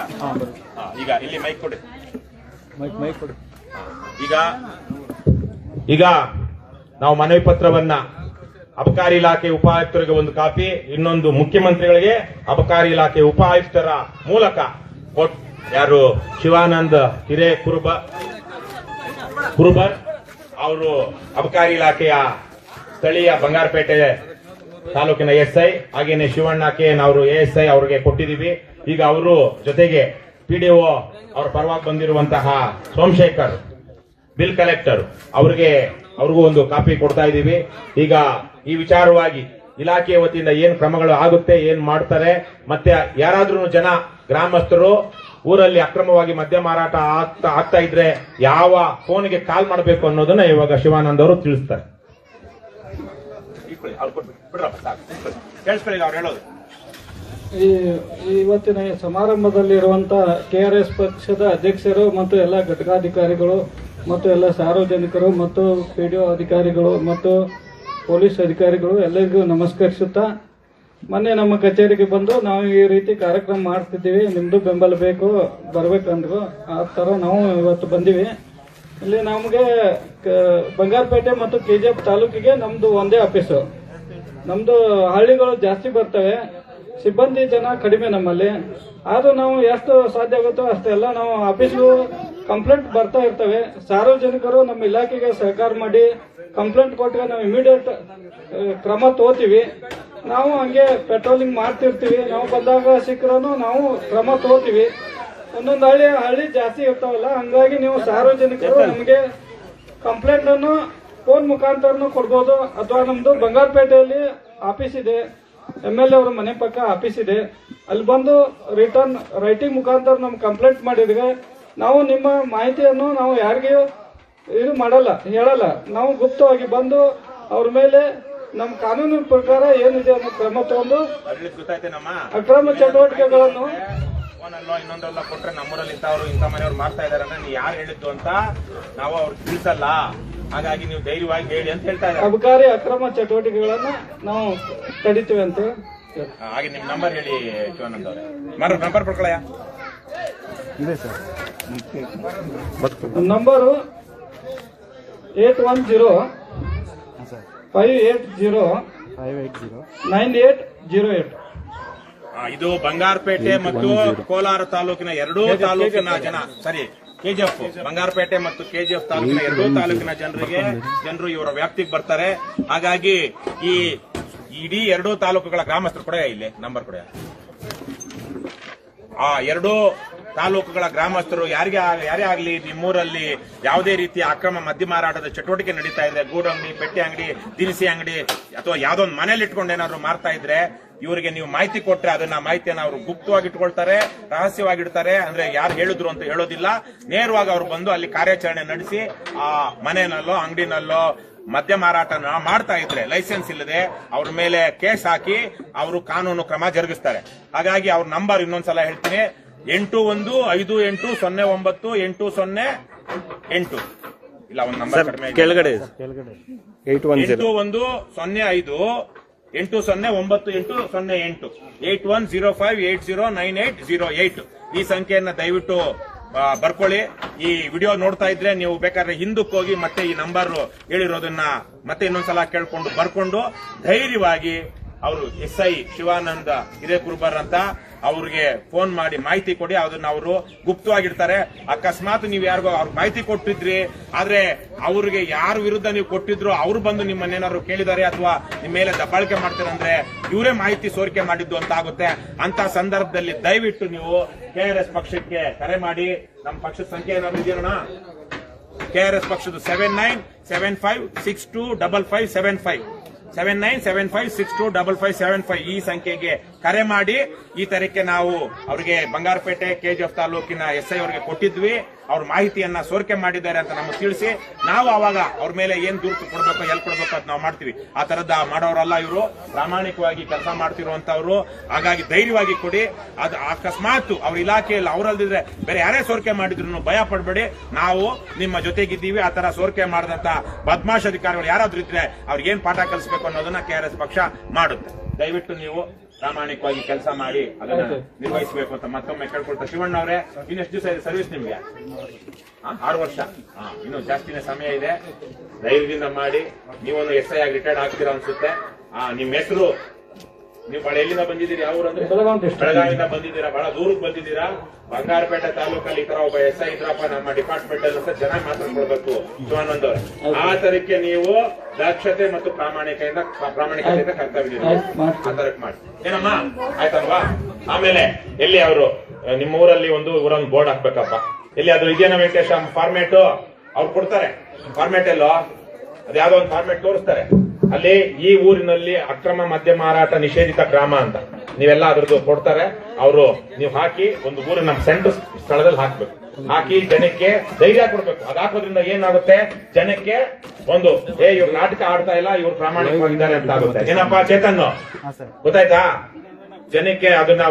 ಈಗ ಇಲ್ಲಿ ಮೈಕ್ ಕೊಡಿ. ಈಗ ನಾವು ಮನವಿ ಪತ್ರವನ್ನ ಅಬಕಾರಿ ಇಲಾಖೆ ಉಪಾಯುಕ್ತರಿಗೆ ಒಂದು ಕಾಪಿ, ಇನ್ನೊಂದು ಮುಖ್ಯಮಂತ್ರಿಗಳಿಗೆ ಅಬಕಾರಿ ಇಲಾಖೆ ಉಪಾಯುಕ್ತರ ಮೂಲಕ ಯಾರು ಶಿವಾನಂದ್ ಕುರುಬರ್ ಅವರು ಅಬಕಾರಿ ಇಲಾಖೆಯ ಸ್ಥಳೀಯ ಬಂಗಾರಪೇಟೆ ತಾಲೂಕಿನ SI, ಹಾಗೇನೆ ಶಿವಣ್ಣ KN ಅವರು ASI ಅವರಿಗೆ ಕೊಟ್ಟಿದ್ದೀವಿ. ಈಗ ಅವರು ಜೊತೆಗೆ PDO ಅವರ ಪರವಾಗಿ ಬಂದಿರುವಂತಹ ಸೋಮಶೇಖರ್ ಬಿಲ್ ಕಲೆಕ್ಟರ್ ಅವ್ರಿಗೂ ಒಂದು ಕಾಪಿ ಕೊಡ್ತಾ ಇದ್ದೀವಿ. ಈಗ ಈ ವಿಚಾರವಾಗಿ ಇಲಾಖೆಯ ವತಿಯಿಂದ ಏನ್ ಕ್ರಮಗಳು ಆಗುತ್ತೆ, ಏನ್ ಮಾಡ್ತಾರೆ, ಮತ್ತೆ ಯಾರಾದ್ರೂ ಜನ ಗ್ರಾಮಸ್ಥರು ಊರಲ್ಲಿ ಅಕ್ರಮವಾಗಿ ಮದ್ಯ ಮಾರಾಟ ಆಗ್ತಾ ಇದ್ರೆ ಯಾವ ಫೋನ್ಗೆ ಕಾಲ್ ಮಾಡಬೇಕು ಅನ್ನೋದನ್ನ ಇವಾಗ ಶಿವಾನಂದ್ ಅವರು ತಿಳಿಸ್ತಾರೆ. ಅವ್ರು ಹೇಳೋದು ಇವತ್ತಿನ ಸಮಾರಂಭದಲ್ಲಿರುವಂತ KRS ಪಕ್ಷದ ಅಧ್ಯಕ್ಷರು ಮತ್ತು ಎಲ್ಲ ಘಟಕಾಧಿಕಾರಿಗಳು ಮತ್ತು ಎಲ್ಲ ಸಾರ್ವಜನಿಕರು ಮತ್ತು PDO ಅಧಿಕಾರಿಗಳು ಮತ್ತು ಪೊಲೀಸ್ ಅಧಿಕಾರಿಗಳು ಎಲ್ಲರಿಗೂ ನಮಸ್ಕರಿಸುತ್ತಾ, ಮೊನ್ನೆ ನಮ್ಮ ಕಚೇರಿಗೆ ಬಂದು ನಾವು ಈ ರೀತಿ ಕಾರ್ಯಕ್ರಮ ಮಾಡ್ತಿದ್ದೀವಿ, ನಿಮ್ದು ಬೆಂಬಲ ಬೇಕು ಬರ್ಬೇಕಂದ್ರು. ಆ ತರ ನಾವು ಇವತ್ತು ಬಂದಿವಿ. ಇಲ್ಲಿ ನಮಗೆ ಬಂಗಾರಪೇಟೆ ಮತ್ತು KGF ತಾಲೂಕಿಗೆ ನಮ್ದು ಒಂದೇ ಆಫೀಸು. ನಮ್ದು ಹಳ್ಳಿಗಳು ಜಾಸ್ತಿ ಬರ್ತವೆ, ಸಿಬ್ಬಂದಿ ಜನ ಕಡಿಮೆ ನಮ್ಮಲ್ಲಿ. ಆದ್ರೂ ನಾವು ಎಷ್ಟು ಸಾಧ್ಯ ಆಗುತ್ತೋ ಅಷ್ಟೆಲ್ಲ ನಾವು ಆಫೀಸ್ಗೂ ಕಂಪ್ಲೇಂಟ್ ಬರ್ತಾ ಇರ್ತವೆ. ಸಾರ್ವಜನಿಕರು ನಮ್ಮ ಇಲಾಖೆಗೆ ಸಹಕಾರ ಮಾಡಿ ಕಂಪ್ಲೇಂಟ್ ಕೊಟ್ಟರೆ ನಾವು ಇಮಿಡಿಯೇಟ್ ಕ್ರಮ ತಗೋತೀವಿ. ನಾವು ಹಂಗೆ ಪೆಟ್ರೋಲಿಂಗ್ ಮಾಡ್ತಿರ್ತೀವಿ. ನಾವು ಬಂದಾಗ ಸಿಕ್ಕರೂ ನಾವು ಕ್ರಮ ತಗೋತೀವಿ. ಒಂದೊಂದು ಹಳ್ಳಿ ಜಾಸ್ತಿ ಇರ್ತಾವಲ್ಲ, ಹಂಗಾಗಿ ನೀವು ಸಾರ್ವಜನಿಕರು ನಮಗೆ ಕಂಪ್ಲೇಂಟ್ ಅನ್ನು ಫೋನ್ ಮುಖಾಂತರನು ಕೊಡ್ಬೋದು, ಅಥವಾ ನಮ್ದು ಬಂಗಾರಪೇಟೆಯಲ್ಲಿ ಆಫೀಸ್ ಇದೆ, MLA ಅವರ ಮನೆ ಪಕ್ಕ ಆಫೀಸ್ ಇದೆ, ಅಲ್ಲಿ ಬಂದು ರಿಟರ್ನ್ ರೈಟಿಂಗ್ ಮುಖಾಂತರ ನಮ್ಗೆ ಕಂಪ್ಲೇಂಟ್ ಮಾಡಿದ್ರೆ ನಾವು ನಿಮ್ಮ ಮಾಹಿತಿಯನ್ನು ನಾವು ಯಾರಿಗೂ ಇದು ಮಾಡಲ್ಲ, ಹೇಳಲ್ಲ. ನಾವು ಗುಪ್ತವಾಗಿ ಬಂದು ಅವ್ರ ಮೇಲೆ ನಮ್ಮ ಕಾನೂನಿನ ಪ್ರಕಾರ ಏನಿದೆ ಅನ್ನೋ ಕ್ರಮ ತಗೊಂಡು ಅಕ್ರಮ ಚಟುವಟಿಕೆಗಳನ್ನು ಫೋನಲ್ಲೋ ಇನ್ನೊಂದಲ್ಲ ಕೊಟ್ರೆ ನಮ್ಮೂರಲ್ಲಿ ಇಂಥವ್ರು ಇಂಥ ಮನೆಯವ್ರು ಮಾಡ್ತಾ ಇದಾರೆ ಅಂದ್ರೆ ನೀವು ಯಾರು ಹೇಳಿದ್ದು ಅಂತ ನಾವು ಅವ್ರಿಗೆ ತಿಳಿಸಲ್ಲ. ಹಾಗಾಗಿ ನೀವು ಧೈರ್ಯವಾಗಿ ಹೇಳಿ ಅಂತ ಹೇಳ್ತಾ ಇದ್ದಾರೆ. ಅಬಕಾರಿ ಅಕ್ರಮ ಚಟುವಟಿಕೆಗಳನ್ನ ನಾವು ತಡಿತೀವಿ ಅಂತ. ಹಾಗೆ ನಿಮ್ ನಂಬರ್ ಹೇಳಿ ಶಿವಾನಂದ್ ಅವರೇ. ನಂಬರ್ ಕೊಡ್ಕೊಳ್ಳಯ್ಯ. ನಂಬರು 810-580-9808. ಇದು ಬಂಗಾರಪೇಟೆ ಮತ್ತು ಕೋಲಾರ ತಾಲೂಕಿನ ಎರಡೂ ತಾಲೂಕಿನ ಜನ, ಸರಿ KGF ಬಂಗಾರಪೇಟೆ ಮತ್ತು KGF ತಾಲೂಕಿನ ಎರಡೂ ತಾಲೂಕಿನ ಜನರು ಇವರ ವ್ಯಾಪ್ತಿಗೆ ಬರ್ತಾರೆ. ಹಾಗಾಗಿ ಈ ಇಡೀ ಎರಡೂ ತಾಲೂಕುಗಳ ಗ್ರಾಮಸ್ಥರು ಕೂಡ ಇಲ್ಲಿ ನಂಬರ್ ಕೂಡ ಆ ಎರಡೂ ತಾಲೂಕುಗಳ ಗ್ರಾಮಸ್ಥರು ಯಾರೇ ಆಗಲಿ ನಿಮ್ಮೂರಲ್ಲಿ ಯಾವುದೇ ರೀತಿಯ ಅಕ್ರಮ ಮದ್ಯ ಮಾರಾಟದ ಚಟುವಟಿಕೆ ನಡೀತಾ ಇದೆ, ಗೂಡು ಅಂಗಡಿ, ಪೆಟ್ಟಿ ಅಂಗಡಿ, ದಿನಸಿ ಅಂಗಡಿ ಅಥವಾ ಯಾವುದೋ ಒಂದು ಮನೇಲಿ ಇಟ್ಕೊಂಡು ಏನಾದ್ರು ಮಾರ್ತಾ ಇದ್ರೆ ಇವರಿಗೆ ನೀವು ಮಾಹಿತಿ ಕೊಟ್ರೆ ಅದನ್ನ ಮಾಹಿತಿಯನ್ನು ಅವರು ಗುಪ್ತವಾಗಿ ಇಟ್ಕೊಳ್ತಾರೆ, ರಹಸ್ಯವಾಗಿಡ್ತಾರೆ. ಅಂದ್ರೆ ಯಾರು ಹೇಳಿದ್ರು ಅಂತ ಹೇಳೋದಿಲ್ಲ. ನೇರವಾಗಿ ಅವರು ಬಂದು ಅಲ್ಲಿ ಕಾರ್ಯಾಚರಣೆ ನಡೆಸಿ ಆ ಮನೆಯಲ್ಲೋ ಅಂಗಡಿನಲ್ಲೋ ಮದ್ಯ ಮಾರಾಟ ಮಾಡ್ತಾ ಇದ್ರೆ ಲೈಸೆನ್ಸ್ ಇಲ್ಲದೆ ಅವ್ರ ಮೇಲೆ ಕೇಸ್ ಹಾಕಿ ಅವರು ಕಾನೂನು ಕ್ರಮ ಜರುಗಿಸ್ತಾರೆ. ಹಾಗಾಗಿ ಅವ್ರ ನಂಬರ್ ಇನ್ನೊಂದ್ಸಲ ಹೇಳ್ತೀನಿ, 8158098808. ಇಲ್ಲ ಒಂದು ನಂಬರ್ ಕಡಿಮೆ ಕೆಳಗಡೆ 8158098808 8105809808. ಈ ಸಂಖ್ಯೆಯನ್ನ ದಯವಿಟ್ಟು ಬರ್ಕೊಳ್ಳಿ. ಈ ವಿಡಿಯೋ ನೋಡ್ತಾ ಇದ್ರೆ ನೀವು ಬೇಕಾದ್ರೆ ಹಿಂದಕ್ಕೆ ಹೋಗಿ ಮತ್ತೆ ಈ ನಂಬರ್ ಹೇಳಿರೋದನ್ನ ಮತ್ತೆ ಇನ್ನೊಂದ್ಸಲ ಕೇಳ್ಕೊಂಡು ಬರ್ಕೊಂಡು ಧೈರ್ಯವಾಗಿ ಅವರು SI ಶಿವಾನಂದ ಹಿರೇಕುರುಬರ್ ಅಂತ ಅವ್ರಿಗೆ ಫೋನ್ ಮಾಡಿ ಮಾಹಿತಿ ಕೊಡಿ. ಅದನ್ನ ಅವರು ಗುಪ್ತವಾಗಿರ್ತಾರೆ. ಅಕಸ್ಮಾತ್ ನೀವು ಯಾರಿಗೋ ಅವ್ರ ಮಾಹಿತಿ ಕೊಟ್ಟಿದ್ರಿ, ಆದ್ರೆ ಅವ್ರಿಗೆ ಯಾರ ವಿರುದ್ಧ ನೀವು ಕೊಟ್ಟಿದ್ರು ಅವ್ರು ಬಂದು ನಿಮ್ಮನ್ನೇನಾದ್ರು ಕೇಳಿದಾರೆ ಅಥವಾ ನಿಮ್ಮ ಮೇಲೆ ದಬ್ಬಾಳಿಕೆ ಮಾಡ್ತೀರಂದ್ರೆ ಇವರೇ ಮಾಹಿತಿ ಸೋರಿಕೆ ಮಾಡಿದ್ದು ಅಂತ ಆಗುತ್ತೆ. ಅಂತ ಸಂದರ್ಭದಲ್ಲಿ ದಯವಿಟ್ಟು ನೀವು KRS ಪಕ್ಷಕ್ಕೆ ಕರೆ ಮಾಡಿ. ನಮ್ಮ ಪಕ್ಷದ ಸಂಖ್ಯೆ ಏನಾದ್ರು ಇದೆಯೋಣ, KRS ಪಕ್ಷದ 7975625575 7975625575 ಈ ಸಂಖ್ಯೆಗೆ ಕರೆ ಮಾಡಿ. ಈ ತರಕ್ಕೆ ನಾವು ಅವರಿಗೆ ಬಂಗಾರಪೇಟೆ KGF ತಾಲೂಕಿನ SI ಅವರಿಗೆ ಕೊಟ್ಟಿದ್ವಿ. ಅವ್ರ ಮಾಹಿತಿಯನ್ನ ಸೋರಿಕೆ ಮಾಡಿದ್ದಾರೆ ಅಂತ ನಮಗೆ ತಿಳಿಸಿ, ನಾವು ಅವಾಗ ಅವ್ರ ಮೇಲೆ ಏನ್ ದೂರು ಕೊಡ್ಬೇಕು, ಎಲ್ಲಿ ಕೊಡ್ಬೇಕು ಅಂತ ನಾವು ಮಾಡ್ತೀವಿ. ಆ ತರದ ಮಾಡೋರಲ್ಲ ಇವರು, ಪ್ರಾಮಾಣಿಕವಾಗಿ ಕೆಲಸ ಮಾಡ್ತಿರುವಂತವ್ರು. ಹಾಗಾಗಿ ಧೈರ್ಯವಾಗಿ ಕೊಡಿ. ಅದು ಅಕಸ್ಮಾತ್ ಅವ್ರ ಇಲಾಖೆಯಲ್ಲಿ ಅವರಲ್ದಿದ್ರೆ ಬೇರೆ ಯಾರೇ ಸೋರಿಕೆ ಮಾಡಿದ್ರು ಭಯ ಪಡಬೇಡಿ, ನಾವು ನಿಮ್ಮ ಜೊತೆಗಿದ್ದೀವಿ. ಆ ತರ ಸೋರಿಕೆ ಮಾಡಿದಂತ ಬದ್ಮಾಶ್ ಅಧಿಕಾರಿಗಳು ಯಾರಾದ್ರೂ ಇದ್ರೆ ಅವ್ರಿಗೆ ಏನ್ ಪಾಠ ಕಲಿಸಬೇಕು ಅನ್ನೋದನ್ನ KRS ಪಕ್ಷ ಮಾಡುತ್ತೆ. ದಯವಿಟ್ಟು ನೀವು ಪ್ರಾಮಾಣಿಕವಾಗಿ ಕೆಲಸ ಮಾಡಿ ಅದನ್ನ ನಿರ್ವಹಿಸಬೇಕು ಅಂತ ಮತ್ತೊಮ್ಮೆ ಕೇಳ್ಕೊಳ್ತಾ. ಶಿವಣ್ಣ ಅವರೇ, ಇನ್ನೆಷ್ಟು ದಿವಸ ಇದೆ ಸರ್ವಿಸ್ ನಿಮ್ಗೆ? 6 ವರ್ಷ. ಇನ್ನು ಜಾಸ್ತಿನೇ ಸಮಯ ಇದೆ. ಧೈರ್ಯದಿಂದ ಮಾಡಿ. ನೀವೊಂದು SI ಆಗಿ ರಿಟೈರ್ಡ್ ಆಗ್ತೀರಾ ಅನ್ಸುತ್ತೆ. ನಿಮ್ಮ ಹೆಸರು, ನೀವು ಬಹಳ ಎಲ್ಲಿಂದ ಬಂದಿದ್ದೀರಿ? ಯಾವ ಊರಂದ್ರೆ? ಬೆಳಗಾವಿಯಿಂದ ಬಂದಿದ್ದೀರಾ, ಬಹಳ ದೂರಕ್ಕೆ ಬಂದಿದ್ದೀರಾ. ಬಂಗಾರಪೇಟೆ ತಾಲೂಕಲ್ಲಿ ಈ ತರ ಒಬ್ಬ SI ಇದ್ರಪ್ಪ ನಮ್ಮ ಡಿಪಾರ್ಟ್ಮೆಂಟ್ ಅಲ್ಲಿ ಅಂತ ಚೆನ್ನಾಗಿ ಮಾತಾಡ್ಕೊಳ್ಬೇಕು ಶಿವಾನಂದ್ ಅವ್ರೆ. ಆ ತರಕ್ಕೆ ನೀವು ದಕ್ಷತೆ ಮತ್ತು ಪ್ರಾಮಾಣಿಕತೆಯಿಂದ ಕರ್ತವ್ಯ ಆ ತರಕ್ಕೆ ಮಾಡಿ. ಏನಮ್ಮ, ಆಯ್ತಲ್ವಾ? ಆಮೇಲೆ ಎಲ್ಲಿ ಅವರು ನಿಮ್ಮ ಊರಲ್ಲಿ ಊರೊಂದು ಬೋರ್ಡ್ ಹಾಕ್ಬೇಕಪ್ಪ. ಎಲ್ಲಿ ಅದು ಇದೆಯಾ ವೆಂಕಟೇಶ? ಫಾರ್ಮೇಟ್ ಅವ್ರು ಕೊಡ್ತಾರೆ. ಫಾರ್ಮೇಟ್ ಎಲ್ಲೋ ಅದ್ಯಾವುದೋ ಒಂದು ಫಾರ್ಮೇಟ್ ತೋರಿಸ್ತಾರೆ. ಅಲ್ಲಿ ಈ ಊರಿನಲ್ಲಿ ಅಕ್ರಮ ಮದ್ಯ ಮಾರಾಟ ನಿಷೇಧಿತ ಗ್ರಾಮ ಅಂತ ನೀವೆಲ್ಲ ಅದ್ರದ್ದು ಕೊಡ್ತಾರೆ. ಅವರು ನೀವು ಹಾಕಿ ಒಂದು ಊರಿನ ನಮ್ಮ ಸೆಂಟ್ರ್ ಸ್ಥಳದಲ್ಲಿ ಹಾಕ್ಬೇಕು. ಹಾಕಿ ಜನಕ್ಕೆ ಧೈರ್ಯ ಕೊಡ್ಬೇಕು. ಅದ್ ಹಾಕೋದ್ರಿಂದ ಏನಾಗುತ್ತೆ, ಜನಕ್ಕೆ ಇವ್ರು ನಾಟಕ ಆಡ್ತಾ ಇಲ್ಲ, ಇವ್ರು ಪ್ರಾಮಾಣಿಕವಾಗಿದ್ದಾರೆ ಅಂತ ಆಗುತ್ತೆ. ಏನಪ್ಪಾ ಚೇತನ್, ಗೊತ್ತಾಯ್ತಾ? ಜನಕ್ಕೆ ಅದನ್ನ